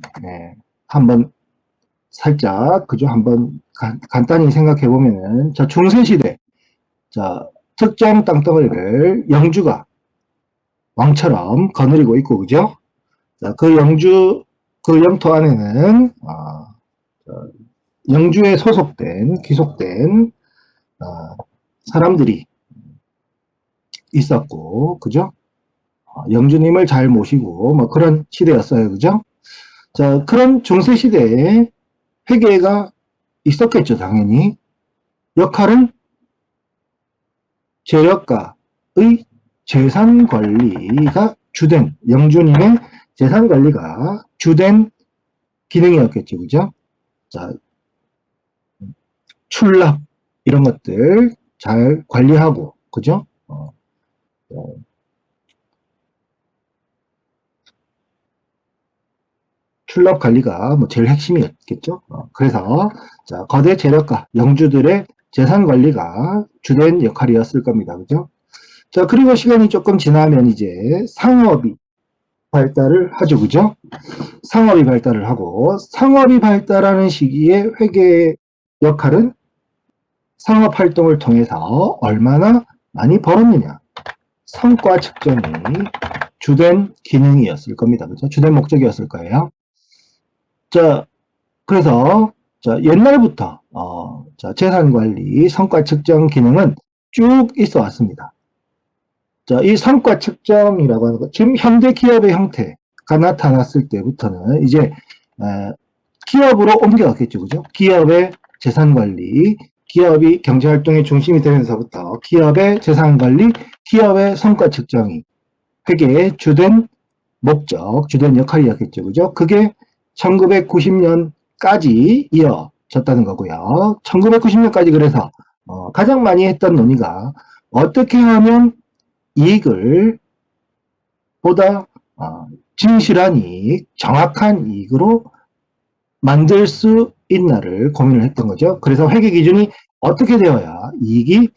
한번 살짝 그죠? 한번 간단히 생각해 보면은 자, 중세 시대 자, 특정 땅덩어리를 영주가 왕처럼 거느리고 있고 그죠? 자, 그 영주 그 영토 안에는 영주에 소속된 귀속된 사람들이 있었고 그죠? 영주님을 잘 모시고 뭐 그런 시대였어요 그죠? 자, 그런 중세 시대에 회계가 있었겠죠 당연히. 역할은 재력가의 재산 관리가 주된 영주님의 재산 관리가 주된 기능이었겠죠 그죠? 자, 출납 이런 것들 잘 관리하고 그죠? 출납 관리가 뭐 제일 핵심이었겠죠. 그래서 자, 거대 재력가 영주들의 재산 관리가 주된 역할이었을 겁니다. 그죠? 자, 그리고 시간이 조금 지나면 이제 상업이 발달을 하죠. 그죠? 상업이 발달을 하고 상업이 발달하는 시기에 회계의 역할은 상업 활동을 통해서 얼마나 많이 벌었느냐 성과 측정이 주된 기능이었을 겁니다. 그죠? 주된 목적이었을 거예요. 자, 그래서 자, 옛날부터 자, 재산관리 성과 측정 기능은 쭉 있어 왔습니다. 자, 이 성과 측정이라고 하는 것, 지금 현대 기업의 형태가 나타났을 때부터는 이제 기업으로 옮겨갔겠죠, 그죠? 기업의 재산관리, 기업이 경제활동의 중심이 되면서부터 기업의 재산관리, 기업의 성과 측정이 회계의 주된 목적, 주된 역할이었겠죠, 그죠? 그게 1990년까지 이어졌다는 거고요. 1990년까지 그래서 가장 많이 했던 논의가 어떻게 하면 이익을 보다 진실한 이익, 정확한 이익으로 만들 수 있나를 고민을 했던 거죠. 그래서 회계 기준이 어떻게 되어야 이익이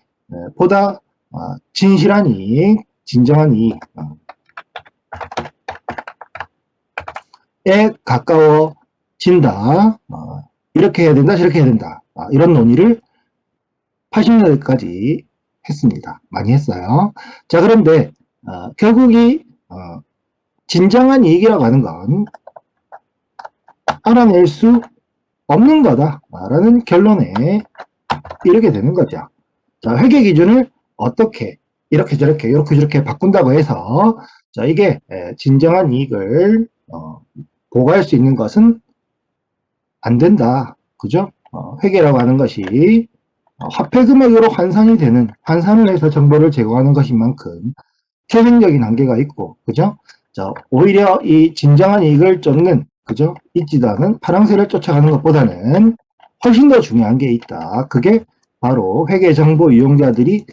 보다 진실한 이익, 진정한 이익 에 가까워진다. 이렇게 해야 된다, 저렇게 해야 된다. 이런 논의를 80년대까지 했습니다. 많이 했어요. 자, 그런데 결국 이 진정한 이익이라고 하는 건 알아낼 수 없는 거다라는 결론에 이르게 되는 거죠. 자, 회계 기준을 어떻게 이렇게 저렇게 바꾼다고 해서 자, 이게 진정한 이익을 보고할 수 있는 것은 안 된다. 그죠? 회계라고 하는 것이 화폐 금액으로 환산을 해서 정보를 제공하는 것인 만큼 태생적인 한계가 있고, 그죠? 자, 오히려 이 진정한 이익을 쫓는, 그죠? 있지도 않은 파랑새를 쫓아가는 것보다는 훨씬 더 중요한 게 있다. 그게 바로 회계 정보 이용자들이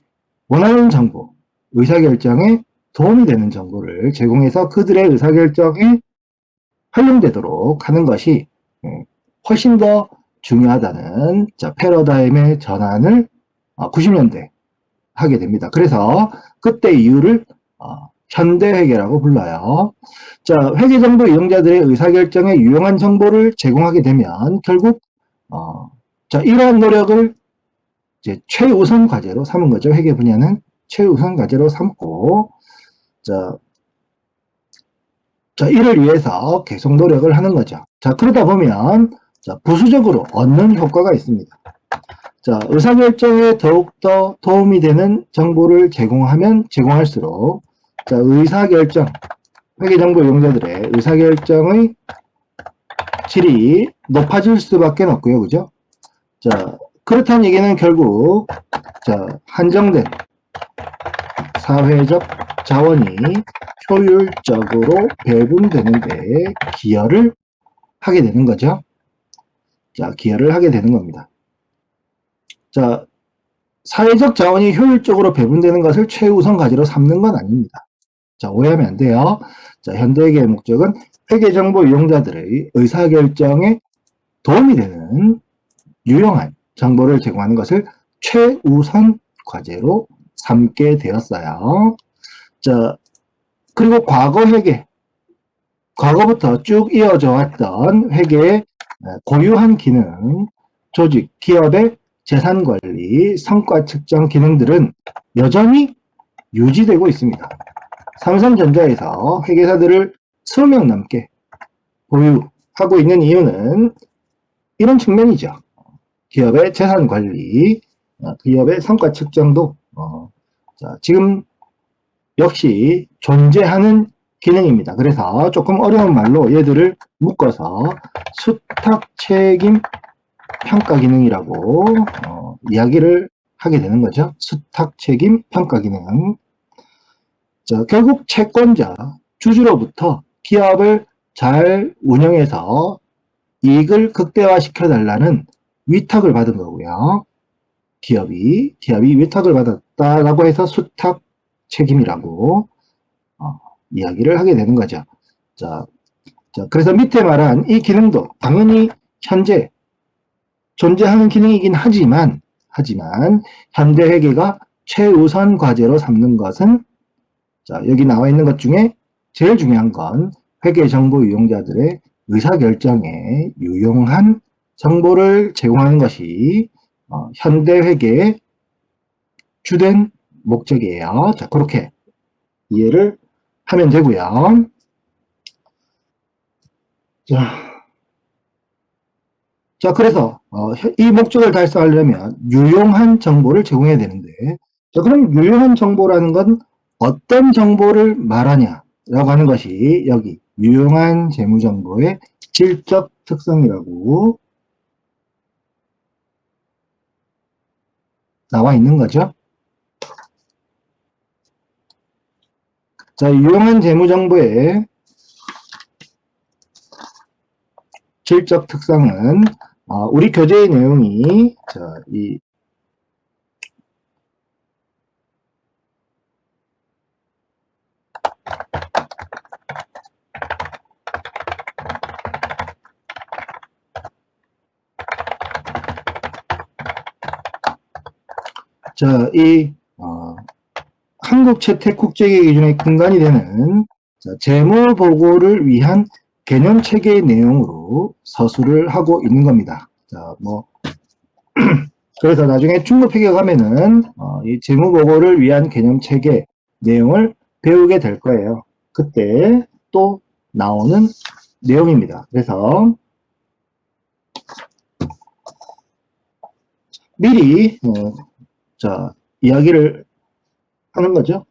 원하는 정보, 의사결정에 도움이 되는 정보를 제공해서 그들의 의사결정에 활용되도록 하는 것이 훨씬 더 중요하다는 자, 패러다임의 전환을 90년대 하게 됩니다. 그래서 그때 이유를 현대회계라고 불러요. 자, 회계정보 이용자들의 의사결정에 유용한 정보를 제공하게 되면 결국 자, 이러한 노력을 이제 최우선 과제로 삼은 거죠. 회계 분야는 최우선 과제로 삼고 자, 이를 위해서 계속 노력을 하는 거죠. 자, 그러다 보면 자, 부수적으로 얻는 효과가 있습니다. 자, 의사결정에 더욱더 도움이 되는 정보를 제공하면 제공할수록 자, 의사결정, 회계정보 이용자들의 의사결정의 질이 높아질 수밖에 없고요. 그죠? 자, 그렇다는 얘기는 결국 자, 한정된 사회적 자원이 효율적으로 배분되는 데 기여를 하게 되는 거죠. 자, 기여를 하게 되는 겁니다. 자, 사회적 자원이 효율적으로 배분되는 것을 최우선 과제로 삼는 건 아닙니다. 자, 오해하면 안 돼요. 자, 현대회계의 목적은 회계정보 이용자들의 의사결정에 도움이 되는 유용한 정보를 제공하는 것을 최우선 과제로 삼게 되었어요. 자, 그리고 과거부터 쭉 이어져 왔던 회계의 고유한 기능, 조직, 기업의 재산 관리, 성과 측정 기능들은 여전히 유지되고 있습니다. 삼성전자에서 회계사들을 20명 넘게 보유하고 있는 이유는 이런 측면이죠. 기업의 재산 관리, 기업의 성과 측정도 지금 역시 존재하는 기능입니다. 그래서 조금 어려운 말로 얘들을 묶어서 수탁 책임 평가 기능이라고 이야기를 하게 되는 거죠. 수탁 책임 평가 기능. 자, 결국 채권자, 주주로부터 기업을 잘 운영해서 이익을 극대화시켜 달라는 위탁을 받은 거고요. 기업이 위탁을 받았다라고 해서 수탁 책임이라고 이야기를 하게 되는 거죠. 자, 그래서 밑에 말한 이 기능도 당연히 현재 존재하는 기능이긴 하지만 현대회계가 최우선 과제로 삼는 것은 자, 여기 나와 있는 것 중에 제일 중요한 건 회계정보 이용자들의 의사결정에 유용한 정보를 제공하는 것이 현대회계의 주된 목적이에요. 자, 그렇게 이해를 하면 되고요. 자, 그래서 이 목적을 달성하려면 유용한 정보를 제공해야 되는데, 자, 그럼 유용한 정보라는 건 어떤 정보를 말하냐라고 하는 것이 여기 유용한 재무정보의 질적 특성이라고 나와 있는 거죠. 자, 유용한 재무정보의 질적 특성은 우리 교재의 내용이 이 한국채택국제계 기준의 근간이 되는 재무보고를 위한 개념체계의 내용으로 서술을 하고 있는 겁니다. 자, 그래서 나중에 중급회계 가면은 이 재무보고를 위한 개념체계 내용을 배우게 될 거예요. 그때 또 나오는 내용입니다. 그래서 미리 이야기를 하는 거죠.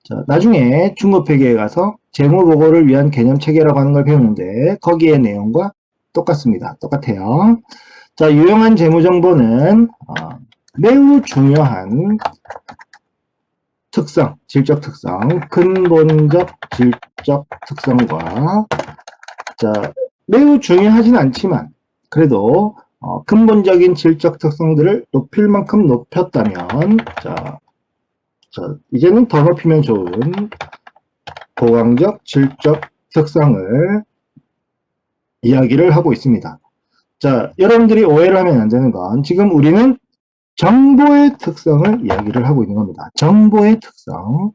자, 나중에 중급회계에 가서 재무보고를 위한 개념체계라고 하는 걸 배우는데 거기에 내용과 똑같습니다. 똑같아요. 자, 유용한 재무정보는 매우 중요한 특성, 질적 특성, 근본적 질적 특성과 매우 중요하진 않지만 그래도 근본적인 질적 특성들을 높일 만큼 높였다면 이제는 더 높이면 좋은 고강적 질적 특성을 이야기를 하고 있습니다. 자, 여러분들이 오해를 하면 안 되는 건 지금 우리는 정보의 특성을 이야기를 하고 있는 겁니다. 정보의 특성.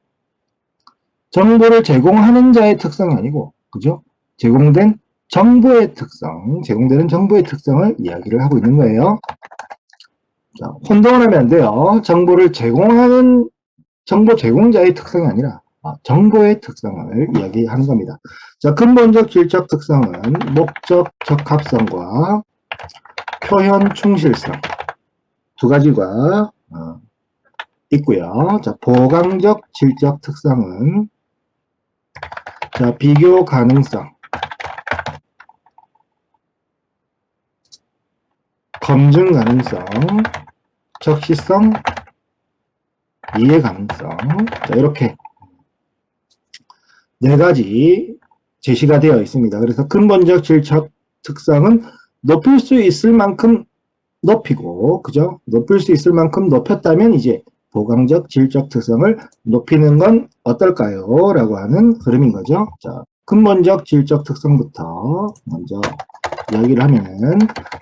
정보를 제공하는 자의 특성이 아니고, 그죠? 제공된 정보의 특성, 제공되는 정보의 특성을 이야기를 하고 있는 거예요. 자, 혼동을 하면 안 돼요. 정보를 제공하는 정보 제공자의 특성이 아니라 정보의 특성을 이야기하는 겁니다. 자, 근본적 질적 특성은 목적 적합성과 표현 충실성 두 가지가 있고요. 자, 보강적 질적 특성은 비교 가능성, 검증 가능성, 적시성, 이해 가능성. 자, 이렇게 네 가지 제시가 되어 있습니다. 그래서 근본적 질적 특성은 높일 수 있을 만큼 높이고, 그죠? 높일 수 있을 만큼 높였다면 이제 보강적 질적 특성을 높이는 건 어떨까요? 라고 하는 흐름인 거죠. 자, 근본적 질적 특성부터 먼저 이야기를 하면은,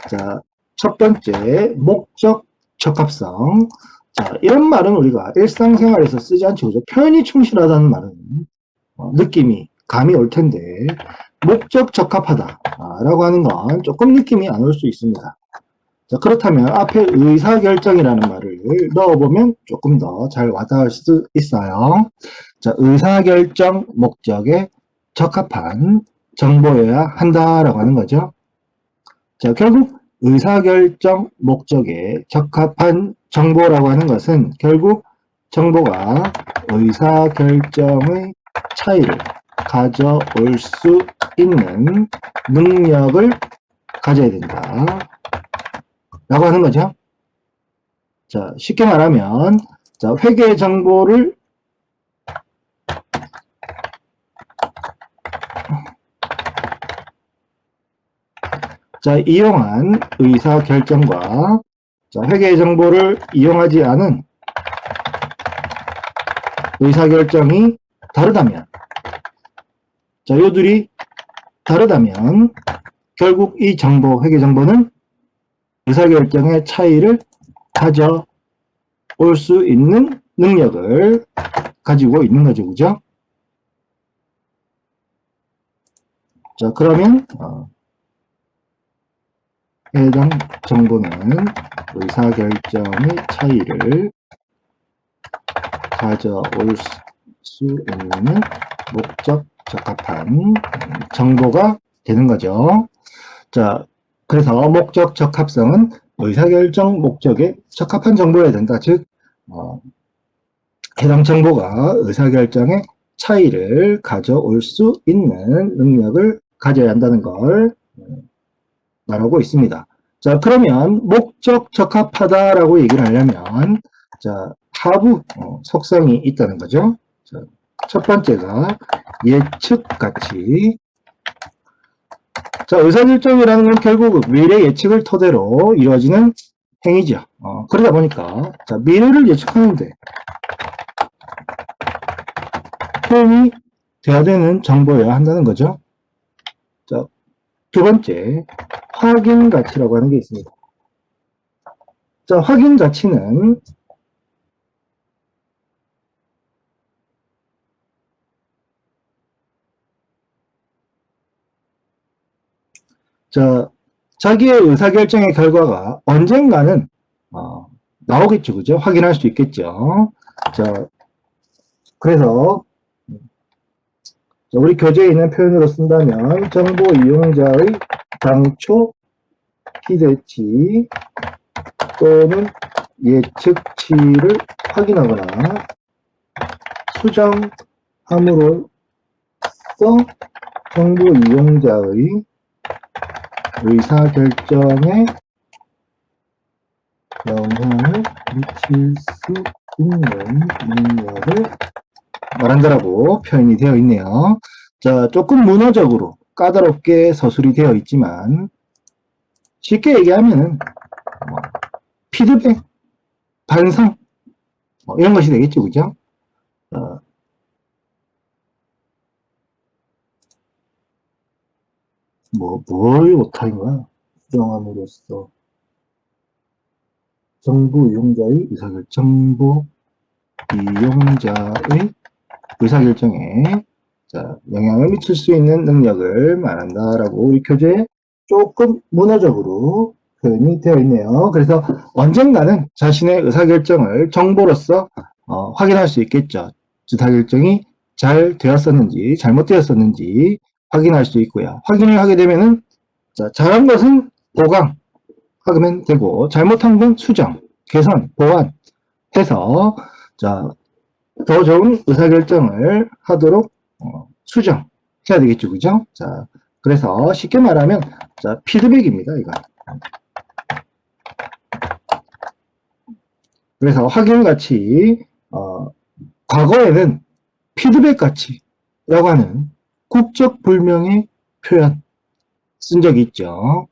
자, 첫 번째, 목적 적합성. 자, 이런 말은 우리가 일상생활에서 쓰지 않죠. 그죠? 표현이 충실하다는 말은 느낌이, 감이 올 텐데, 목적 적합하다라고 하는 건 조금 느낌이 안 올 수 있습니다. 자, 그렇다면 앞에 의사결정이라는 말을 넣어보면 조금 더 잘 와닿을 수 있어요. 자, 의사결정 목적에 적합한 정보여야 한다라고 하는 거죠. 자, 결국 의사결정 목적에 적합한 정보라고 하는 것은 결국 정보가 의사결정의 차이를 가져올 수 있는 능력을 가져야 된다 라고 하는 거죠. 자, 쉽게 말하면, 자, 회계 정보를 자, 이용한 의사결정과 자, 회계 정보를 이용하지 않은 의사결정이 다르다면, 자, 요들이 다르다면, 결국 이 정보, 회계 정보는 의사결정의 차이를 가져올 수 있는 능력을 가지고 있는 거죠. 그죠? 자, 그러면, 해당 정보는 의사결정의 차이를 가져올 수 있는 목적 적합한 정보가 되는 거죠. 자, 그래서 목적 적합성은 의사결정 목적에 적합한 정보여야 된다. 즉, 해당 정보가 의사결정의 차이를 가져올 수 있는 능력을 가져야 한다는 걸 말하고 있습니다. 자, 그러면 목적 적합하다라고 얘기를 하려면 자, 하부 속성이 있다는 거죠. 자, 첫 번째가 예측 가치. 자, 의사결정이라는 건 결국 미래 예측을 토대로 이루어지는 행위죠. 그러다 보니까 자, 미래를 예측하는데 표현이 돼야 되는 정보여야 한다는 거죠. 자, 두 번째, 확인 가치라고 하는 게 있습니다. 자, 확인 가치는 자, 자기의 의사결정의 결과가 언젠가는 나오겠죠. 그죠? 확인할 수 있겠죠. 자, 그래서 우리 교재에 있는 표현으로 쓴다면 정보 이용자의 당초 기대치 또는 예측치를 확인하거나 수정함으로써 정보 이용자의 의사결정에 영향을 미칠 수 있는 능력을 말한다라고 표현이 되어 있네요. 자, 조금 문어적으로 까다롭게 서술이 되어 있지만 쉽게 얘기하면 피드백, 반성 이런 것이 되겠죠. 그죠? 뭘 못하는 거야? 수정함으로써 정보 이용자의 의사결정, 정보 이용자의 의사결정에 자, 영향을 미칠 수 있는 능력을 말한다라고 우리 교재에 조금 문어적으로 표현이 되어 있네요. 그래서 언젠가는 자신의 의사결정을 정보로서 확인할 수 있겠죠. 의사결정이 잘 되었었는지 잘못되었었는지 확인할 수 있고요. 확인을 하게 되면은 자, 잘한 것은 보강하면 되고 잘못한 건 수정, 개선, 보완해서 자, 더 좋은 의사결정을 하도록 수정해야 되겠죠. 그죠? 자, 그래서 쉽게 말하면 자, 피드백입니다. 이거. 그래서 확인 가치 과거에는 피드백 가치라고 하는 국적 불명의 표현 쓴 적이 있죠.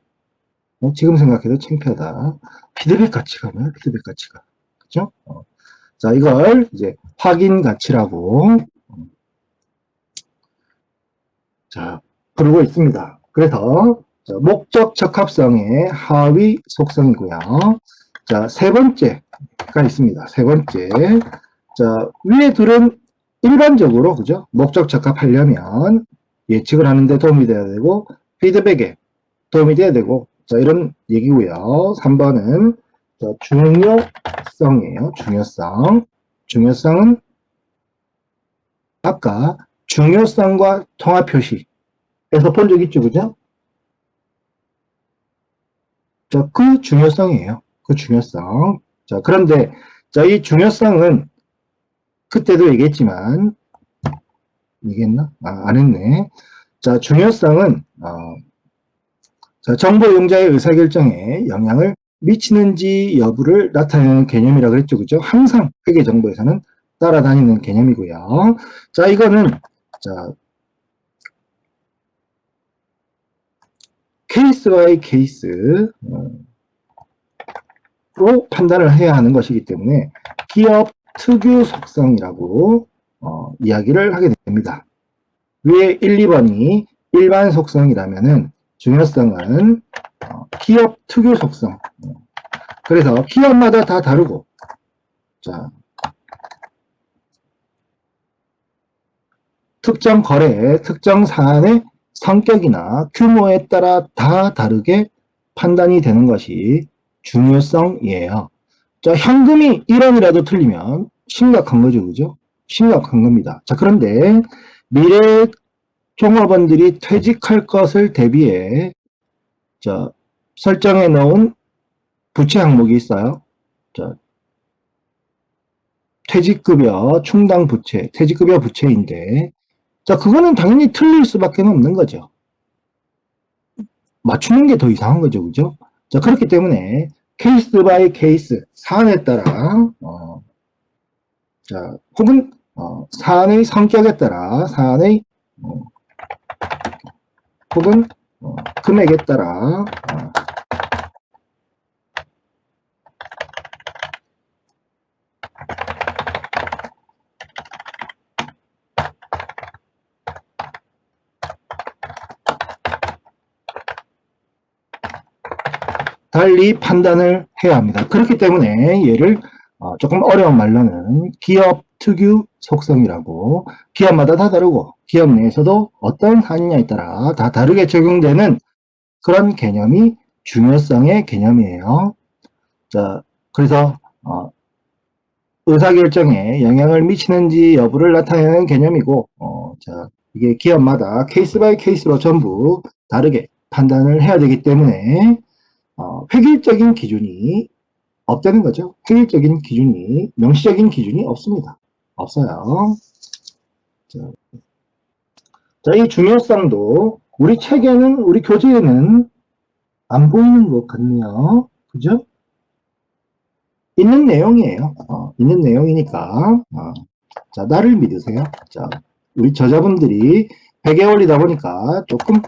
지금 생각해도 창피하다. 피드백 가치가 뭐야? 피드백 가치가. 그죠? 자, 이걸 이제 확인 가치라고, 자, 부르고 있습니다. 그래서, 자, 목적 적합성의 하위 속성이고요. 자, 세 번째가 있습니다. 세 번째. 자, 위에 둘은 일반적으로, 그죠? 목적 적합하려면 예측을 하는데 도움이 돼야 되고, 피드백에 도움이 돼야 되고, 자, 이런 얘기고요. 3번은 중요성이에요. 중요성. 중요성은 아까 중요성과 통합 표시에서 본 적 있죠, 그죠? 자, 그 중요성이에요. 그 중요성. 자, 그런데 이 중요성은 그때도 얘기했지만 얘기했나? 안 했네. 자, 중요성은 자, 정보 이용자의 의사결정에 영향을 미치는지 여부를 나타내는 개념이라고 그랬죠. 그죠? 항상 회계 정보에서는 따라다니는 개념이고요. 자, 이거는 자, 케이스 바이 케이스로 판단을 해야 하는 것이기 때문에 기업 특유 속성이라고 이야기를 하게 됩니다. 위에 1, 2번이 일반 속성이라면은 중요성은 기업 특유 속성. 그래서 기업마다 다 다르고, 자, 특정 거래, 특정 사안의 성격이나 규모에 따라 다 다르게 판단이 되는 것이 중요성이에요. 자, 현금이 1원이라도 틀리면 심각한 거죠, 그죠? 심각한 겁니다. 자, 그런데 미래 종업원들이 퇴직할 것을 대비해 자, 설정해 놓은 부채 항목이 있어요. 자, 퇴직급여 충당 부채, 퇴직급여 부채인데, 자, 그거는 당연히 틀릴 수밖에 없는 거죠. 맞추는 게 더 이상한 거죠, 그죠? 자, 그렇기 때문에 케이스 바이 케이스 사안에 따라 자, 혹은 사안의 성격에 따라 사안의 혹은 금액에 따라 달리 판단을 해야 합니다. 그렇기 때문에 얘를 조금 어려운 말로는 기업 특유 속성이라고, 기업마다 다 다르고 기업 내에서도 어떤 사안이냐에 따라 다 다르게 적용되는 그런 개념이 중요성의 개념이에요. 자, 그래서 의사결정에 영향을 미치는지 여부를 나타내는 개념이고, 자, 이게 기업마다 케이스 바이 케이스로 전부 다르게 판단을 해야 되기 때문에 획일적인 기준이 없다는 거죠. 획일적인 기준이, 명시적인 기준이 없습니다. 없어요. 자, 이 중요성도 우리 책에는, 우리 교재에는 안 보이는 것 같네요. 그죠? 있는 내용이에요. 있는 내용이니까. 자, 나를 믿으세요. 자, 우리 저자분들이 100에 올리다 보니까 조금,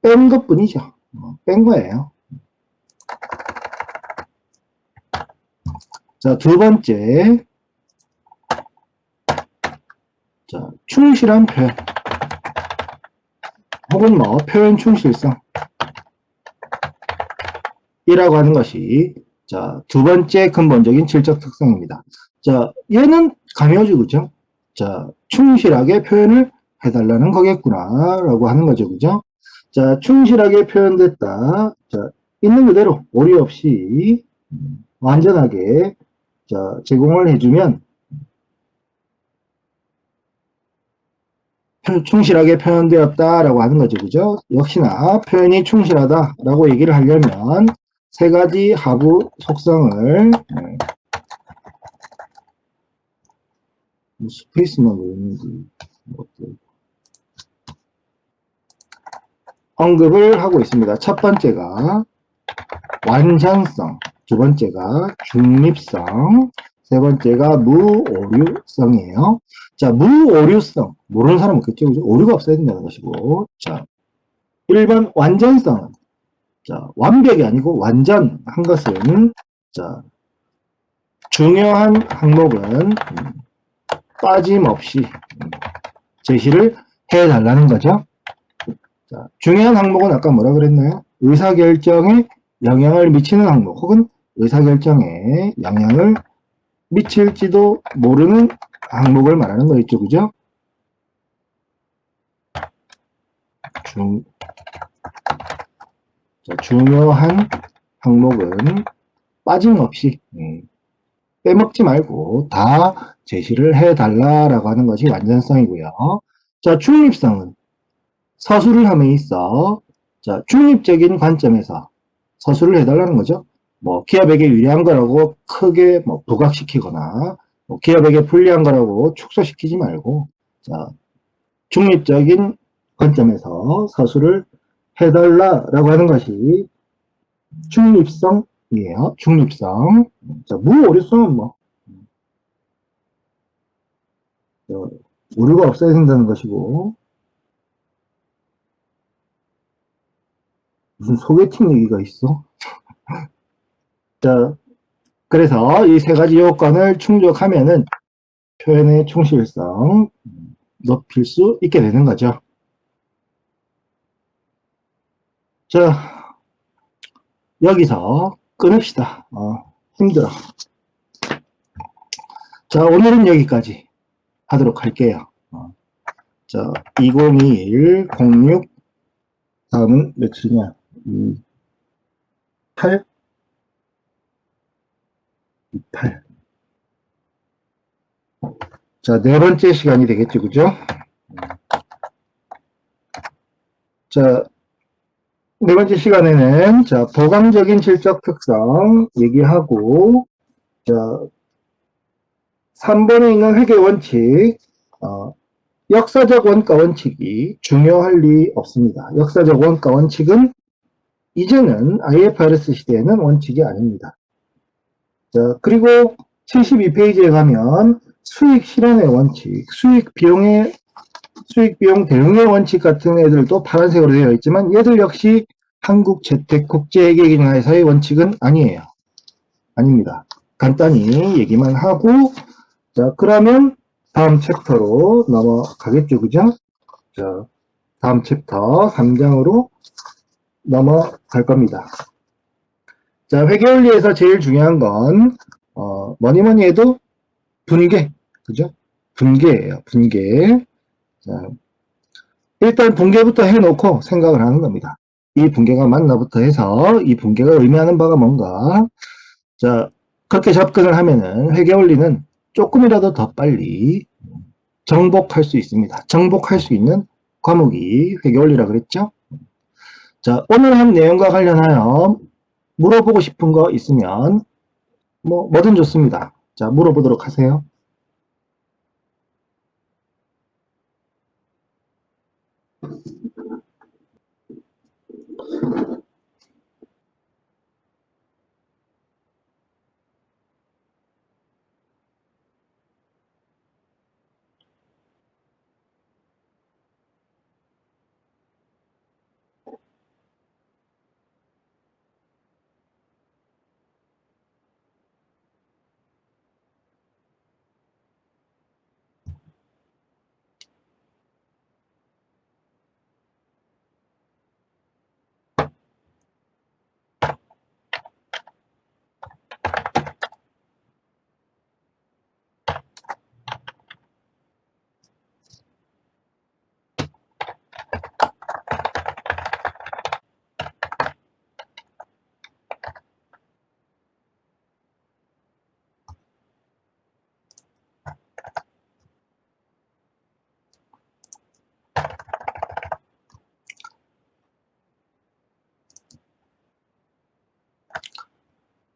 뺀 것 뿐이죠. 뺀 거예요. 자, 두 번째. 자, 충실한 표현. 혹은 표현 충실성. 이라고 하는 것이, 자, 두 번째 근본적인 질적 특성입니다. 자, 얘는 감효주, 그죠? 자, 충실하게 표현을 해달라는 거겠구나, 라고 하는 거죠, 그죠? 자, 충실하게 표현됐다. 자, 있는 그대로 오류 없이 완전하게 자, 제공을 해주면 충실하게 표현되었다라고 하는 거죠, 그죠? 역시나 표현이 충실하다라고 얘기를 하려면 세 가지 하부 속성을 스페이스만 왜 있는지 언급을 하고 있습니다. 첫 번째가 완전성, 두 번째가 중립성, 세 번째가 무오류성이에요. 자, 무오류성. 모르는 사람 없겠죠? 그죠? 오류가 없어야 된다는 것이고. 자, 1번 완전성은, 자, 완벽이 아니고 완전한 것은, 자, 중요한 항목은 빠짐없이 제시를 해달라는 거죠. 자, 중요한 항목은 아까 뭐라 그랬나요? 의사결정에 영향을 미치는 항목 혹은 의사결정에 영향을 미칠지도 모르는 항목을 말하는 거였죠. 그죠? 중요한 항목은 빠짐없이 빼먹지 말고 다 제시를 해달라라고 하는 것이 완전성이고요. 자, 중립성은 서술을 함에 있어 자, 중립적인 관점에서 서술을 해달라는 거죠. 뭐 기업에게 유리한 거라고 크게 뭐 부각시키거나 뭐 기업에게 불리한 거라고 축소시키지 말고 자, 중립적인 관점에서 서술을 해달라라고 하는 것이 중립성이에요. 중립성. 자, 무오류성은 뭐 오류가 없어야 된다는 것이고 무슨 소개팅 얘기가 있어? 자, 그래서 이 세 가지 요건을 충족하면은 표현의 충실성 높일 수 있게 되는 거죠. 자, 여기서 끊읍시다. 힘들어. 자, 오늘은 여기까지 하도록 할게요. 자, 2021 06 다음은 며칠이냐? 8 28. 자, 네 번째 시간이 되겠죠, 그죠? 자, 네 번째 시간에는 자, 보강적인 질적 특성 얘기하고 자, 3번에 있는 회계 원칙 역사적 원가 원칙이 중요할 리 없습니다. 역사적 원가 원칙은 이제는 IFRS 시대에는 원칙이 아닙니다. 자, 그리고 72페이지에 가면 수익 실현의 원칙, 수익 비용 대응의 원칙 같은 애들도 파란색으로 되어 있지만 얘들 역시 한국재택국제회계기능회사의 원칙은 아니에요. 아닙니다. 간단히 얘기만 하고 자, 그러면 다음 챕터로 넘어가겠죠. 그죠? 자, 다음 챕터 3장으로 넘어갈 겁니다. 자, 회계원리에서 제일 중요한 건 뭐니 뭐니 해도 분계. 그죠? 분계예요. 분계. 자, 일단 분계부터 해놓고 생각을 하는 겁니다. 이 분계가 맞나부터 해서 이 분계가 의미하는 바가 뭔가. 자, 그렇게 접근을 하면은 회계원리는 조금이라도 더 빨리 정복할 수 있습니다. 정복할 수 있는 과목이 회계원리라 그랬죠? 자, 오늘 한 내용과 관련하여 물어보고 싶은 거 있으면 뭐든 좋습니다. 자, 물어보도록 하세요.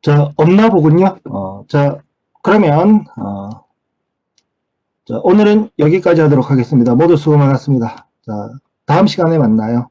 자, 없나 보군요. 자, 그러면 자, 오늘은 여기까지 하도록 하겠습니다. 모두 수고 많았습니다. 자, 다음 시간에 만나요.